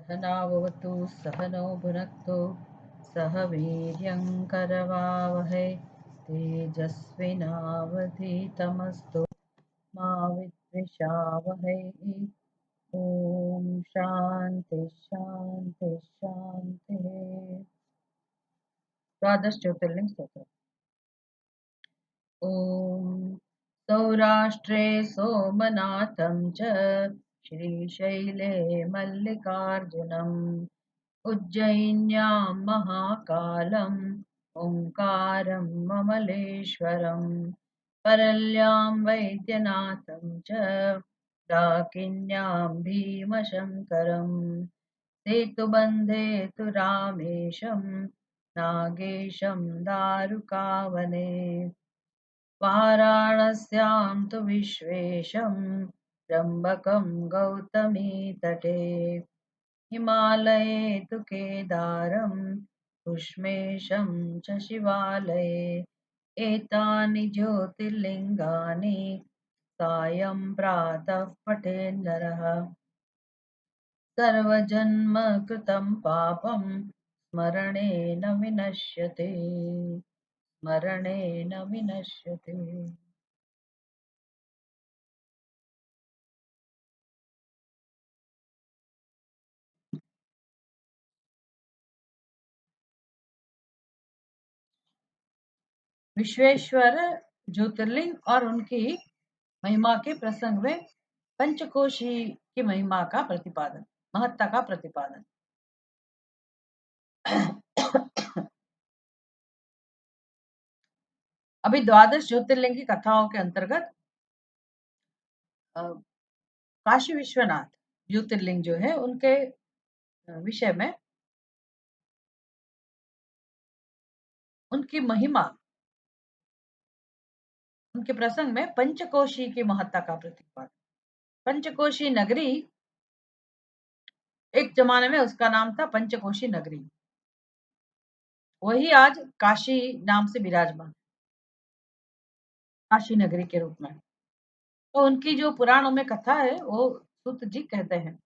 सहनाववतु सहनो भुनक्तु सह वीर्यङ्करवावहै तेजस्विनावधीतमस्तु मा विद्विषावहै। ॐ शान्ति शान्ति शान्तिः। द्वादश ज्योतिर्लिंग स्तोत्र। ॐ सौराष्ट्रे सोमनाथं च श्रीशैले मल्लिकार्जुनम् उज्जयिन्यां महाकालम् ओङ्कारं ममलेश्वरम् परल्यां वैद्यनाथं च डाकिन्यां भीमशङ्करम् सेतुबन्धे तु रामेशं नागेशं दारुकावने वाराणस्यां तु विश्वेशं त्र्यम्बकं गौतमीतटे हिमालये तु केदारं कुष्मेशं च शिवालये एतानि ज्योतिर्लिङ्गानि सायं प्रातः पठेन्नरः सर्वजन्मकृतं पापं स्मरणेन विनश्यते स्मरणेन विनश्यते। विश्वेश्वर ज्योतिर्लिंग और उनकी महिमा के प्रसंग में पंचकोशी की महिमा का प्रतिपादन, महत्ता का प्रतिपादन। अभी द्वादश ज्योतिर्लिंग की कथाओं के अंतर्गत काशी विश्वनाथ ज्योतिर्लिंग जो है उनके विषय में उनकी महिमा, उनके प्रसंग में पंचकोशी की महत्ता का प्रतिपादन। पंचकोशी नगरी, एक जमाने में उसका नाम था पंचकोशी नगरी, वही आज काशी नाम से विराजमान, काशी नगरी के रूप में। तो उनकी जो पुराणों में कथा है वो सूत जी कहते हैं।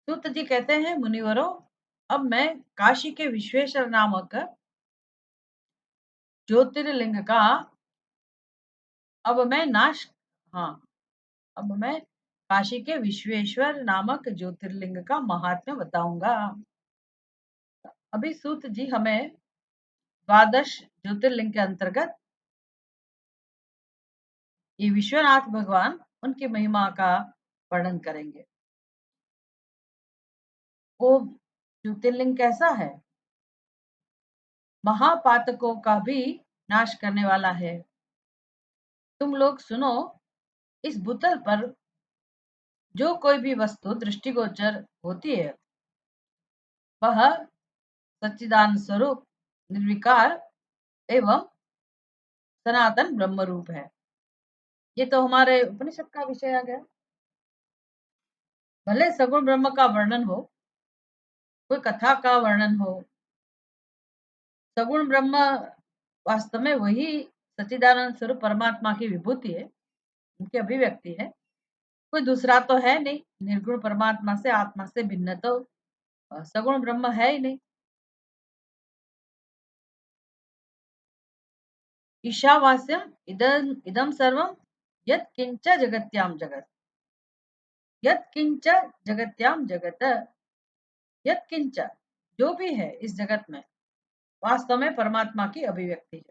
सूत जी कहते हैं, मुनिवरों, अब मैं काशी के विश्वेश्वर नामक ज्योतिर्लिंग का अब मैं नाश हाँ अब मैं काशी के विश्वेश्वर नामक ज्योतिर्लिंग का महात्म्य बताऊंगा। अभी सूत जी हमें द्वादश ज्योतिर्लिंग के अंतर्गत ये विश्वनाथ भगवान, उनकी महिमा का वर्णन करेंगे। वो ज्योतिर्लिंग कैसा है? महापातकों का भी नाश करने वाला है। तुम लोग सुनो, इस भूतल पर जो कोई भी वस्तु दृष्टिगोचर होती है वह सच्चिदानंद स्वरूप, निर्विकार एवं सनातन ब्रह्म रूप है। ये तो हमारे उपनिषद का विषय आ गया। भले सगुण ब्रह्म का वर्णन हो, कोई कथा का वर्णन हो, सगुण ब्रह्म वास्तव में वही सच्चिदानंद स्वरूप परमात्मा की विभूति है, उनकी अभिव्यक्ति है। कोई दूसरा तो है नहीं। निर्गुण परमात्मा से, आत्मा से भिन्न तो सगुण ब्रह्म है ही नहीं। ईशावास्यम इदं इदं सर्वं यत् किंच जगत्याम जगत, यत् किंच जगत्याम जगत, यत् किंच जो भी है इस जगत में वास्तव में परमात्मा की अभिव्यक्ति है।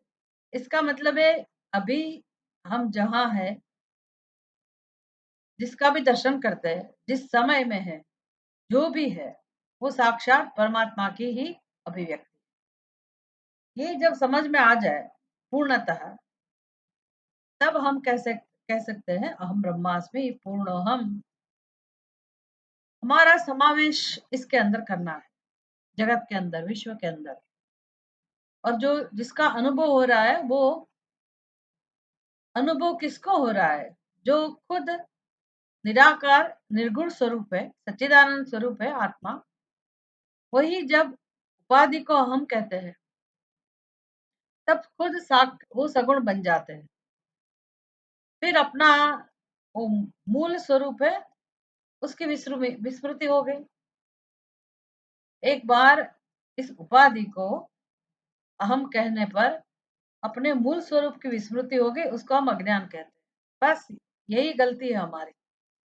इसका मतलब है अभी हम जहां है, जिसका भी दर्शन करते हैं, जिस समय में है, जो भी है वो साक्षात परमात्मा की ही अभिव्यक्ति। ये जब समझ में आ जाए पूर्णतः, तब हम कह सकते हैं अहम ब्रह्मास्मि पूर्णोहम। हमारा समावेश इसके अंदर करना है, जगत के अंदर, विश्व के अंदर। और जो जिसका अनुभव हो रहा है वो अनुभव किसको हो रहा है? जो खुद निराकार निर्गुण स्वरूप है, सच्चिदानंद स्वरूप है, आत्मा, वही जब उपाधि को हम कहते हैं तब खुद वो सगुण बन जाते हैं। फिर अपना वो मूल स्वरूप है उसकी विस्मृति हो गई। एक बार इस उपाधि को अहम कहने पर अपने मूल स्वरूप की विस्मृति हो गई, उसको हम अज्ञान कहते हैं। बस यही गलती है हमारी,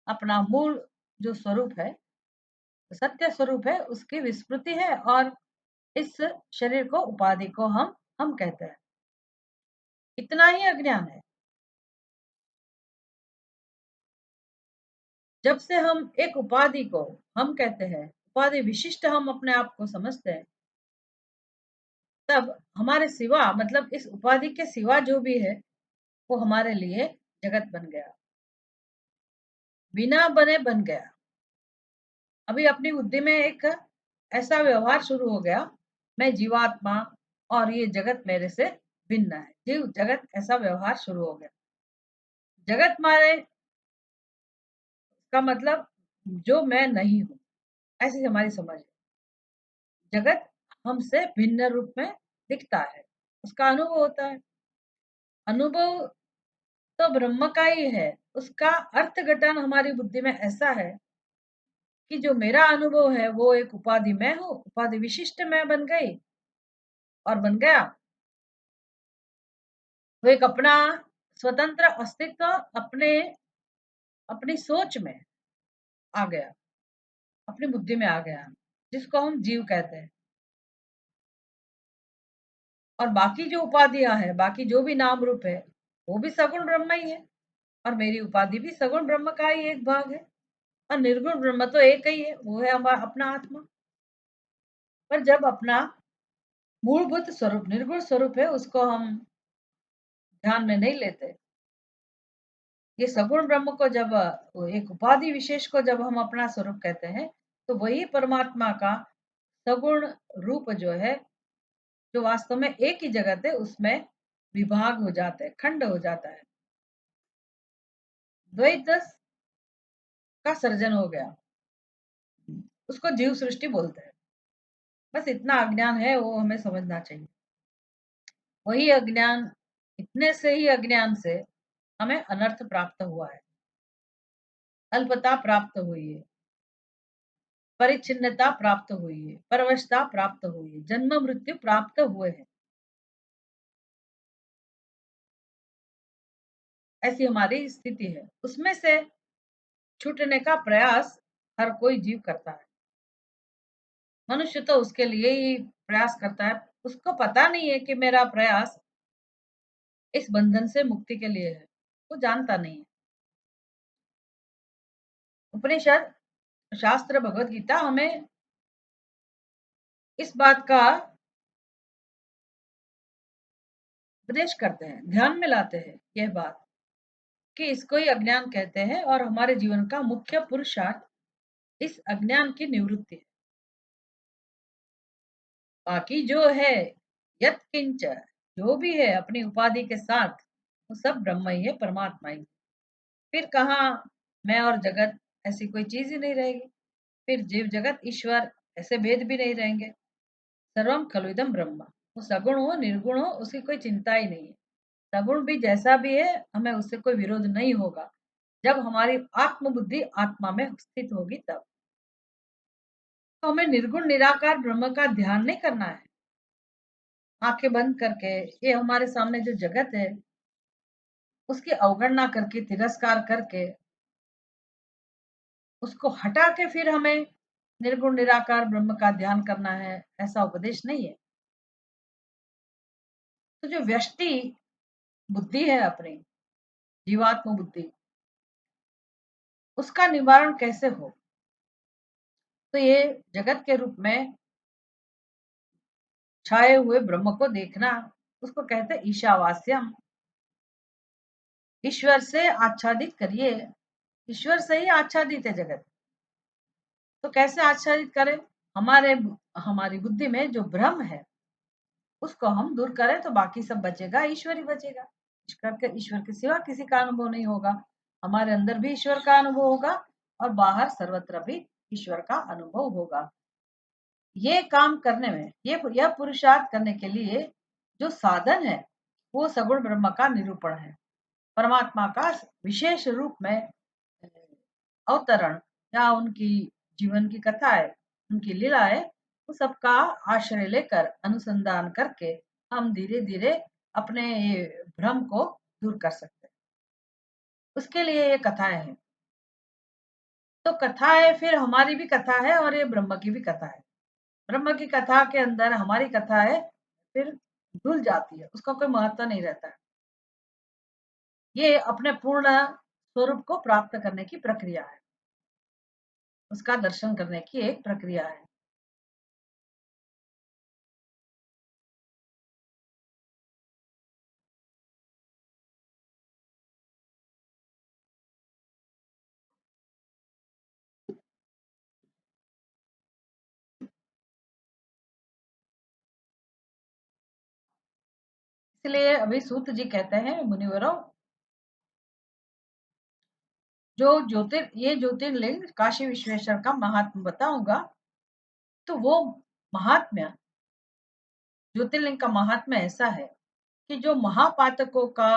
अपना मूल जो स्वरूप है, सत्य स्वरूप है, उसकी विस्मृति है और इस शरीर को उपाधि को हम कहते हैं। इतना ही अज्ञान है। जब से हम एक उपाधि को हम कहते हैं, उपाधि विशिष्ट हम अपने आप को समझते हैं, तब हमारे सिवा मतलब इस उपाधि के सिवा जो भी है वो हमारे लिए जगत बन गया, बिना बने बन गया। अभी अपनी बुद्धि में एक ऐसा व्यवहार शुरू हो गया, मैं जीवात्मा और ये जगत मेरे से भिन्न है, जीव जगत, ऐसा व्यवहार शुरू हो गया। जगत माने का मतलब जो मैं नहीं हूं, ऐसी हमारी समझ है। जगत हमसे भिन्न रूप में दिखता है, उसका अनुभव होता है। अनुभव तो ब्रह्म का ही है, उसका अर्थघटन हमारी बुद्धि में ऐसा है कि जो मेरा अनुभव है वो एक उपाधि मैं हूँ, उपाधि विशिष्ट मैं बन गई और बन गया। वो एक अपना स्वतंत्र अस्तित्व अपने अपनी सोच में आ गया, अपनी बुद्धि में आ गया, जिसको हम जीव कहते हैं। और बाकी जो उपाधियां है, बाकी जो भी नाम रूप है, वो भी सगुण ब्रह्म ही है, और मेरी उपाधि भी सगुण ब्रह्म का ही एक भाग है। और निर्गुण ब्रह्म तो एक ही है, वो है हमारा अपना आत्मा। पर जब अपना मूलभूत स्वरूप निर्गुण स्वरूप है, उसको हम ध्यान में नहीं लेते, ये सगुण ब्रह्म को जब एक उपाधि विशेष को जब हम अपना स्वरूप कहते हैं, तो वही परमात्मा का सगुण रूप जो है, जो वास्तव में एक ही जगत है, उसमें विभाग हो जाते हैं, खंड हो जाता है, द्वैत का सर्जन हो गया। उसको जीव सृष्टि बोलते हैं। बस इतना अज्ञान है, वो हमें समझना चाहिए। वही अज्ञान, इतने से ही अज्ञान से हमें अनर्थ प्राप्त हुआ है, अल्पता प्राप्त हुई है, परिच्छिन्नता प्राप्त हुई है, परवशता प्राप्त हुई है, जन्म मृत्यु प्राप्त हुए हैं। ऐसी हमारी स्थिति है। उसमें से छूटने का प्रयास हर कोई जीव करता है। मनुष्य तो उसके लिए ही प्रयास करता है, उसको पता नहीं है कि मेरा प्रयास इस बंधन से मुक्ति के लिए है, वो जानता नहीं है। उपनिषद, शास्त्र, भगवत गीता हमें इस बात का उपदेश करते हैं, ध्यान में लाते हैं यह बात कि इसको ही अज्ञान कहते हैं, और हमारे जीवन का मुख्य पुरुषार्थ इस अज्ञान की निवृत्ति है। बाकी जो है, यत किंच, जो भी है अपनी उपाधि के साथ, वो सब ब्रह्म ही है, परमात्मा ही। फिर कहाँ मैं और जगत, ऐसी कोई चीज ही नहीं रहेगी। फिर जीव जगत ईश्वर ऐसे भेद भी नहीं रहेंगे। सर्वम खलुइदम ब्रह्म, वो सगुण हो निर्गुण हो, उसकी कोई चिंता ही नहीं है। सगुण भी जैसा भी है, हमें उससे कोई विरोध नहीं होगा, जब हमारी आत्म बुद्धि आत्मा में स्थित होगी तब। तो हमें निर्गुण निराकार ब्रह्म का ध्यान नहीं करना है, आंखें बंद करके। ये हमारे सामने जो जगत है, उसकी अवगणना करके, तिरस्कार करके, उसको हटा के फिर हमें निर्गुण निराकार ब्रह्म का ध्यान करना है, ऐसा उपदेश नहीं है। तो जो व्यष्टि बुद्धि है अपनी, जीवात्म बुद्धि, उसका निवारण कैसे हो? तो ये जगत के रूप में छाए हुए ब्रह्म को देखना, उसको कहते हैं ईशावास्यम। ईश्वर से आच्छादित करिए, ईश्वर से ही आच्छादित है जगत। तो कैसे आच्छादित करें? हमारे हमारी बुद्धि में जो भ्रम है, उसको हम दूर करें तो बाकी सब बचेगा, ईश्वर ही बचेगा। ईश्वर के सिवा किसी का अनुभव नहीं होगा। हमारे अंदर भी ईश्वर का अनुभव होगा, और बाहर सर्वत्र भी ईश्वर का अनुभव होगा। ये काम करने में, यह पुरुषार्थ करने के लिए जो साधन है, वो सगुण ब्रह्म का निरूपण है। परमात्मा का विशेष रूप में अवतरण या उनकी जीवन की कथाएं, उनकी लीलाएं, उन सबका आश्रय लेकर अनुसंधान करके हम धीरे धीरे अपने ये भ्रम को दूर कर सकते हैं। उसके लिए ये कथाएं हैं। तो कथा है, फिर हमारी भी कथा है और ये ब्रह्म की भी कथा है। ब्रह्म की कथा के अंदर हमारी कथा है, फिर धुल जाती है, उसका कोई महत्व नहीं रहता है। ये अपने पूर्ण स्वरूप को प्राप्त करने की प्रक्रिया है, उसका दर्शन करने की एक प्रक्रिया है। इसलिए अभी सूत जी कहते हैं, मुनिवरों, जो ये ज्योतिर्लिंग काशी विश्वेश्वर का महात्म बताऊंगा, तो वो महात्म्य, ज्योतिर्लिंग का महात्म्य ऐसा है कि जो महापातकों का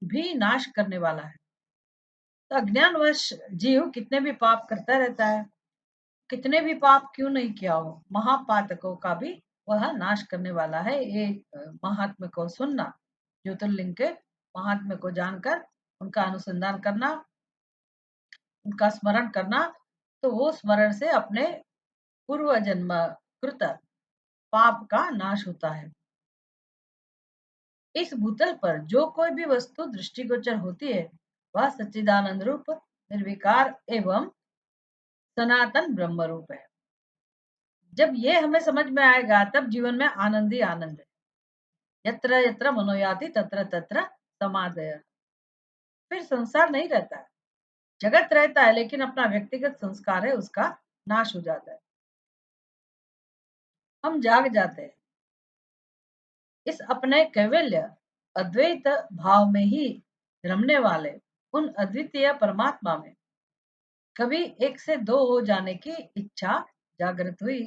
भी नाश करने वाला है। तो अज्ञानवश जीव कितने भी पाप करता रहता है, कितने भी पाप क्यों नहीं किया हो, महापातकों का भी वह नाश करने वाला है। ये महात्म्य को सुनना, ज्योतिर्लिंग के महात्म्य को जानकर उनका अनुसंधान करना, उनका स्मरण करना, तो वो स्मरण से अपने पूर्व जन्म कृत पाप का नाश होता है। इस भूतल पर जो कोई भी वस्तु दृष्टिगोचर होती है, वह सच्चिदानंद रूप, निर्विकार एवं सनातन ब्रह्म रूप है। जब ये हमें समझ में आएगा, तब जीवन में आनंद ही आनंद है। यत्र यत्र मनोयाति तत्र तत्र समाधय। फिर संसार नहीं रहता है, जगत रहता है, लेकिन अपना व्यक्तिगत संस्कार है, उसका नाश हो जाता है, हम जाग जाते हैं। इस अपने कैवल्य अद्वैत भाव में ही रमने वाले उन अद्वितीय परमात्मा में कभी एक से दो हो जाने की इच्छा जागृत हुई।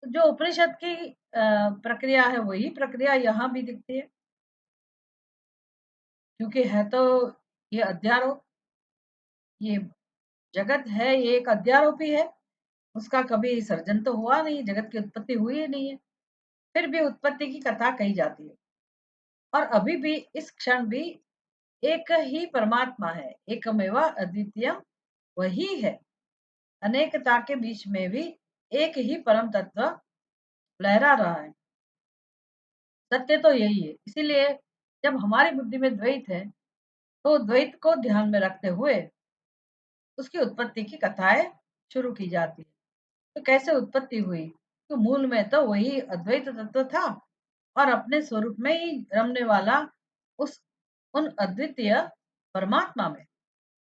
तो जो उपनिषद की प्रक्रिया है, वही प्रक्रिया यहाँ भी दिखती है, क्योंकि है तो ये अध्यारोप, ये जगत है, ये एक अध्यारोप ही है। उसका कभी सर्जन तो हुआ नहीं, जगत की उत्पत्ति हुई ही नहीं है, फिर भी उत्पत्ति की कथा कही जाती है। और अभी भी इस क्षण भी एक ही परमात्मा है, एकमेवा अद्वितीयम वही है। अनेकता के बीच में भी एक ही परम तत्व लहरा रहा है। सत्य तो यही है। इसीलिए जब हमारी बुद्धि में द्वैत है, तो द्वैत को ध्यान में रखते हुए उसकी उत्पत्ति की कथाएं शुरू की जाती है। तो कैसे उत्पत्ति हुई? तो मूल में तो वही अद्वैत तत्व था, और अपने स्वरूप में ही रमने वाला उस उन अद्वितीय परमात्मा में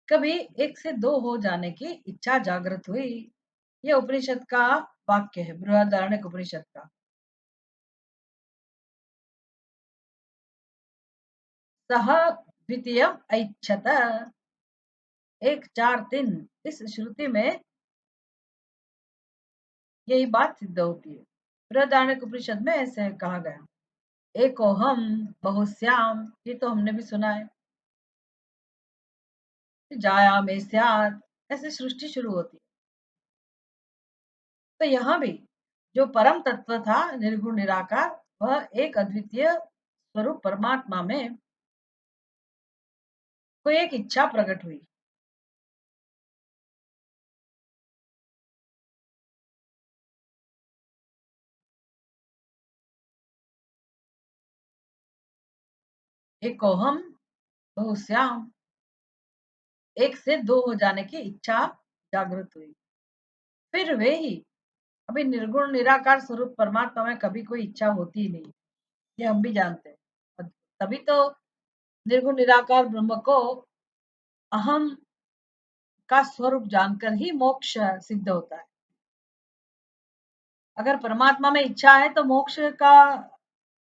कभी एक से दो हो जाने की इच्छा जागृत हुई। ये उपनिषद का वाक्य है, बृहदारण्यक उपनिषद का। सह द्वितीय ऐच्छत, एक चार तीन, इस श्रुति में यही बात सिद्ध होती है। बृहदारण्यक उपनिषद में ऐसे कहा गया, एको हम बहुश्याम, ये तो हमने भी सुना है। जाया में स्यात्, ऐसे सृष्टि शुरू होती है। तो यहाँ भी जो परम तत्व था, निर्गुण निराकार, वह एक अद्वितीय स्वरूप परमात्मा में कोई एक इच्छा प्रकट हुई। एको हम बहुश्याम, एक से दो हो जाने की इच्छा जागृत हुई। फिर वे ही, अभी निर्गुण निराकार स्वरूप परमात्मा में कभी कोई इच्छा होती ही नहीं, ये हम भी जानते हैं। और तभी तो निर्गुण निराकार ब्रह्म को अहम का स्वरूप जानकर ही मोक्ष सिद्ध होता है। अगर परमात्मा में इच्छा है, तो मोक्ष का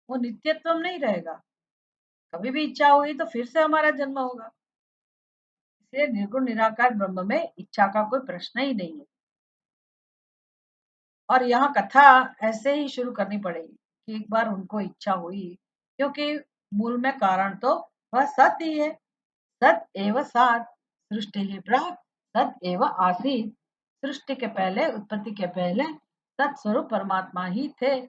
वो नित्यत्व नहीं रहेगा। कभी भी इच्छा हुई तो फिर से हमारा जन्म होगा। इसलिए निर्गुण निराकार ब्रह्म में इच्छा का कोई प्रश्न ही नहीं है। और यहाँ कथा ऐसे ही शुरू करनी पड़ेगी कि एक बार उनको इच्छा हुई, क्योंकि मूल में कारण तो वह सत ही है। सत एव सात सृष्टि ही प्राक सत एव आसीत। सृष्टि के पहले, उत्पत्ति के पहले सत्स्वरूप परमात्मा ही थे।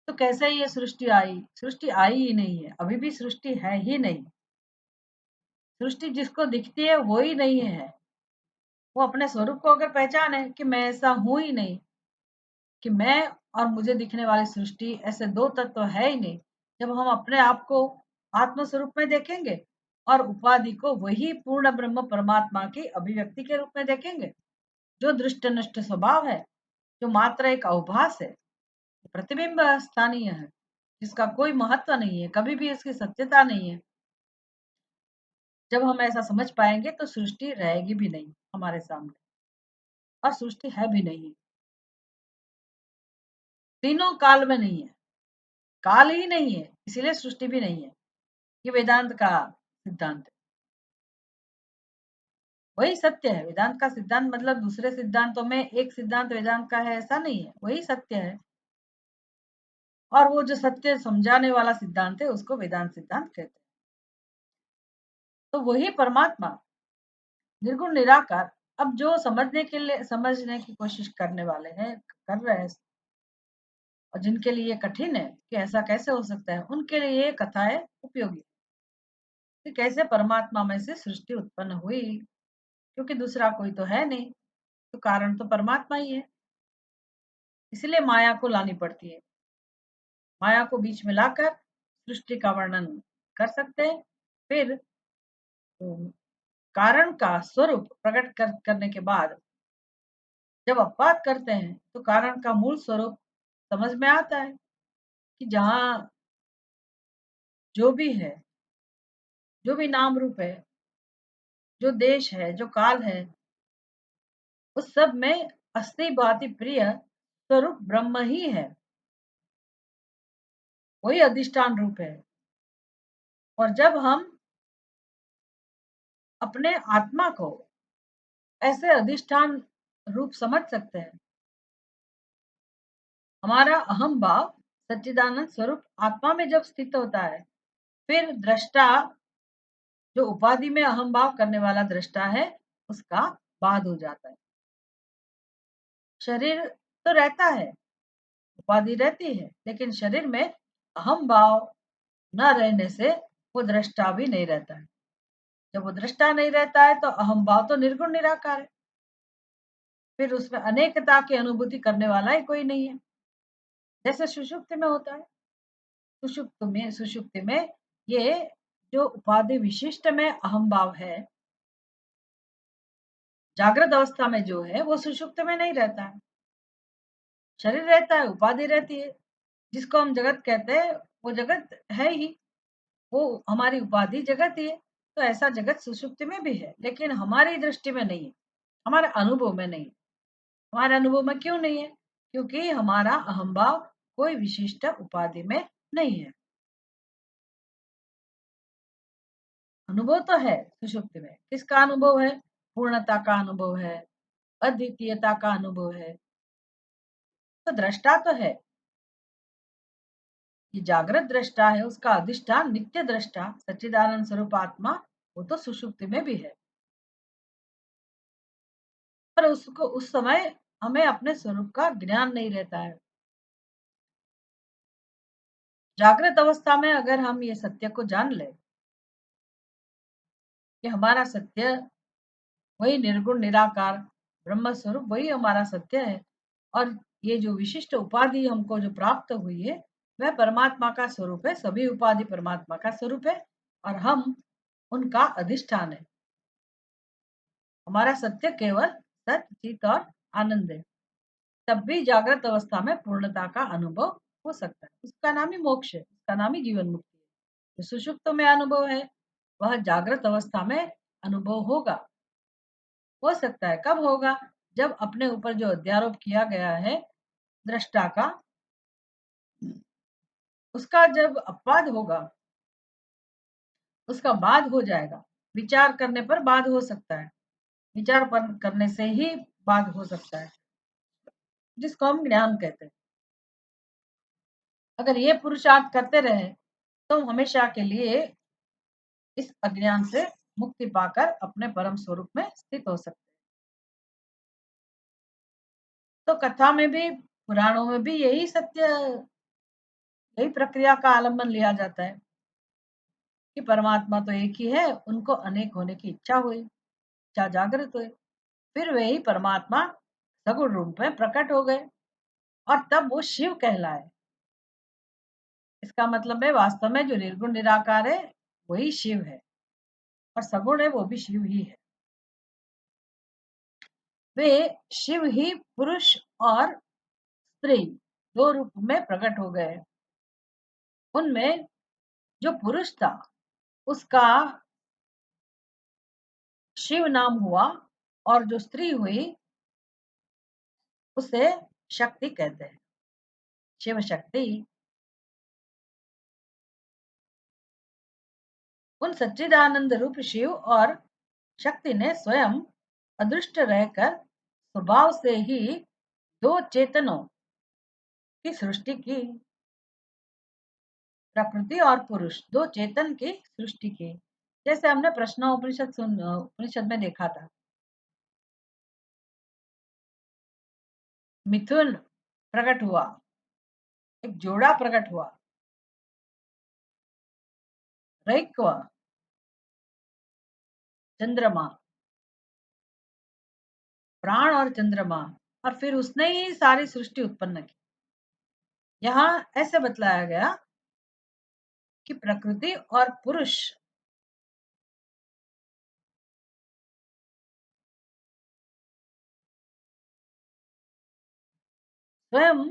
तो कैसे ये सृष्टि आई? सृष्टि आई ही नहीं है, अभी भी सृष्टि है ही नहीं। सृष्टि जिसको दिखती है वो ही नहीं है। वो अपने स्वरूप को अगर पहचाने कि मैं ऐसा हूं ही नहीं, कि मैं और मुझे दिखने वाली सृष्टि ऐसे दो तत्व तो है ही नहीं। जब हम अपने आप को आत्म स्वरूप में देखेंगे और उपाधि को वही पूर्ण ब्रह्म परमात्मा की अभिव्यक्ति के रूप में देखेंगे, जो दृष्ट नष्ट स्वभाव है, जो मात्र एक अवभास है, प्रतिबिंब स्थानीय है, जिसका कोई महत्व नहीं है, कभी भी इसकी सत्यता नहीं है। जब हम ऐसा समझ पाएंगे तो सृष्टि रहेगी भी नहीं हमारे सामने, और सृष्टि है भी नहीं। तीनों काल में नहीं है, काल ही नहीं है, इसीलिए सृष्टि भी नहीं है। ये वेदांत का सिद्धांत है, वही सत्य है। वेदांत का सिद्धांत मतलब दूसरे सिद्धांतों में एक सिद्धांत वेदांत का है ऐसा नहीं है, वही सत्य है। और वो जो सत्य समझाने वाला सिद्धांत है उसको वेदांत सिद्धांत कहते हैं। तो वही परमात्मा निर्गुण निराकार। अब जो समझने की कोशिश करने वाले हैं, कर रहे हैं, और जिनके लिए कठिन है कि ऐसा कैसे हो सकता है, उनके लिए ये कथाएं उपयोगी। कि कैसे परमात्मा में से सृष्टि उत्पन्न हुई, क्योंकि दूसरा कोई तो है नहीं, तो कारण तो परमात्मा ही है। इसलिए माया को लानी पड़ती है। माया को बीच में लाकर सृष्टि का वर्णन कर सकते हैं। फिर कारण का स्वरूप प्रकट करने के बाद जब अपवाद करते हैं तो कारण का मूल स्वरूप समझ में आता है कि जहाँ जो भी है, जो भी नाम रूप है, जो देश है, जो काल है, उस सब में अस्थि भांति प्रिय स्वरूप ब्रह्म ही है, वही अधिष्ठान रूप है। और जब हम अपने आत्मा को ऐसे अधिष्ठान रूप समझ सकते हैं, हमारा अहम भाव सच्चिदानंद स्वरूप आत्मा में जब स्थित होता है, फिर दृष्टा जो उपाधि में अहम भाव करने वाला दृष्टा है उसका बाद हो जाता है। शरीर तो रहता है, उपाधि रहती है, लेकिन शरीर में अहम भाव न रहने से वो दृष्टा भी नहीं रहता है। जब वो दृष्टा नहीं रहता है तो अहम भाव तो निर्गुण निराकार है, फिर उसमें अनेकता की अनुभूति करने वाला ही कोई नहीं है, जैसे सुषुप्ति में होता है। सुषुप्ति में ये जो उपाधि विशिष्ट में अहम भाव है, जागृत अवस्था में जो है वो सुषुप्त में नहीं रहता है। शरीर रहता है, उपाधि रहती है, जिसको हम जगत कहते हैं, वो जगत है ही, वो हमारी उपाधि जगत ही है। तो ऐसा जगत सुषुप्ति में भी है, लेकिन हमारी दृष्टि में नहीं है, हमारे अनुभव में नहीं। हमारे अनुभव में क्यों नहीं है? क्योंकि हमारा अहम भाव कोई विशिष्ट उपाधि में नहीं है। अनुभव तो है सुषुप्ति में, किसका अनुभव है? पूर्णता का अनुभव है, अद्वितीयता का अनुभव है। तो दृष्टा तो है, ये जागृत दृष्टा है, उसका अधिष्ठान नित्य दृष्टा सच्चिदानंद स्वरूप आत्मा, वो तो सुषुप्ति में भी है। पर उसको उस समय हमें अपने स्वरूप का ज्ञान नहीं रहता है। जागृत अवस्था में अगर हम ये सत्य को जान ले कि हमारा सत्य वही निर्गुण निराकार ब्रह्म स्वरूप, वही हमारा सत्य है, और ये जो विशिष्ट उपाधि हमको जो प्राप्त हुई है वह परमात्मा का स्वरूप है, सभी उपाधि परमात्मा का स्वरूप है, और हम उनका अधिष्ठान है। हमारा सत्य केवल सत्य, चित और आनंद है। तब भी जागृत अवस्था में पूर्णता का अनुभव हो सकता है, उसका नाम ही मोक्ष है, उसका नाम ही जीवन मुक्ति है। जो सुषुप्त में अनुभव है वह जागृत अवस्था में अनुभव होगा। हो सकता है, कब होगा? जब अपने ऊपर जो अध्यारोप किया गया है दृष्टा का, उसका जब अपवाद होगा, उसका बाद हो जाएगा। विचार करने पर बाद हो सकता है, विचार करने से ही बाद हो सकता है, जिसको हम ज्ञान कहते हैं। अगर ये पुरुषार्थ करते रहे तुम हमेशा के लिए इस अज्ञान से मुक्ति पाकर अपने परम स्वरूप में स्थित हो सकते हैं। तो कथा में भी, पुराणों में भी यही सत्य, यही प्रक्रिया का आलम्बन लिया जाता है कि परमात्मा तो एक ही है, उनको अनेक होने की इच्छा हुई, इच्छा जागृत हुई, फिर वही परमात्मा सगुण रूप में प्रकट हो गए और तब वो शिव कहलाए। इसका मतलब है वास्तव में जो निर्गुण निराकार है वही शिव है, और सगुण है वो भी शिव ही है। वे शिव ही पुरुष और स्त्री दो रूप में प्रकट हो गए। उनमें जो पुरुष था उसका शिव नाम हुआ, और जो स्त्री हुई उसे शक्ति कहते हैं, शिव शक्ति। उन सच्चिदानंद रूप शिव और शक्ति ने स्वयं अदृष्ट रहकर स्वभाव से ही दो चेतनों की सृष्टि की, प्रकृति और पुरुष दो चेतन की सृष्टि की। जैसे हमने उपनिषद में देखा था, मिथुन प्रकट हुआ, एक जोड़ा प्रकट हुआ, रैक्व चंद्रमा, प्राण और चंद्रमा, और फिर उसने ही सारी सृष्टि उत्पन्न की। यहाँ ऐसे बतलाया गया कि प्रकृति और पुरुष स्वयं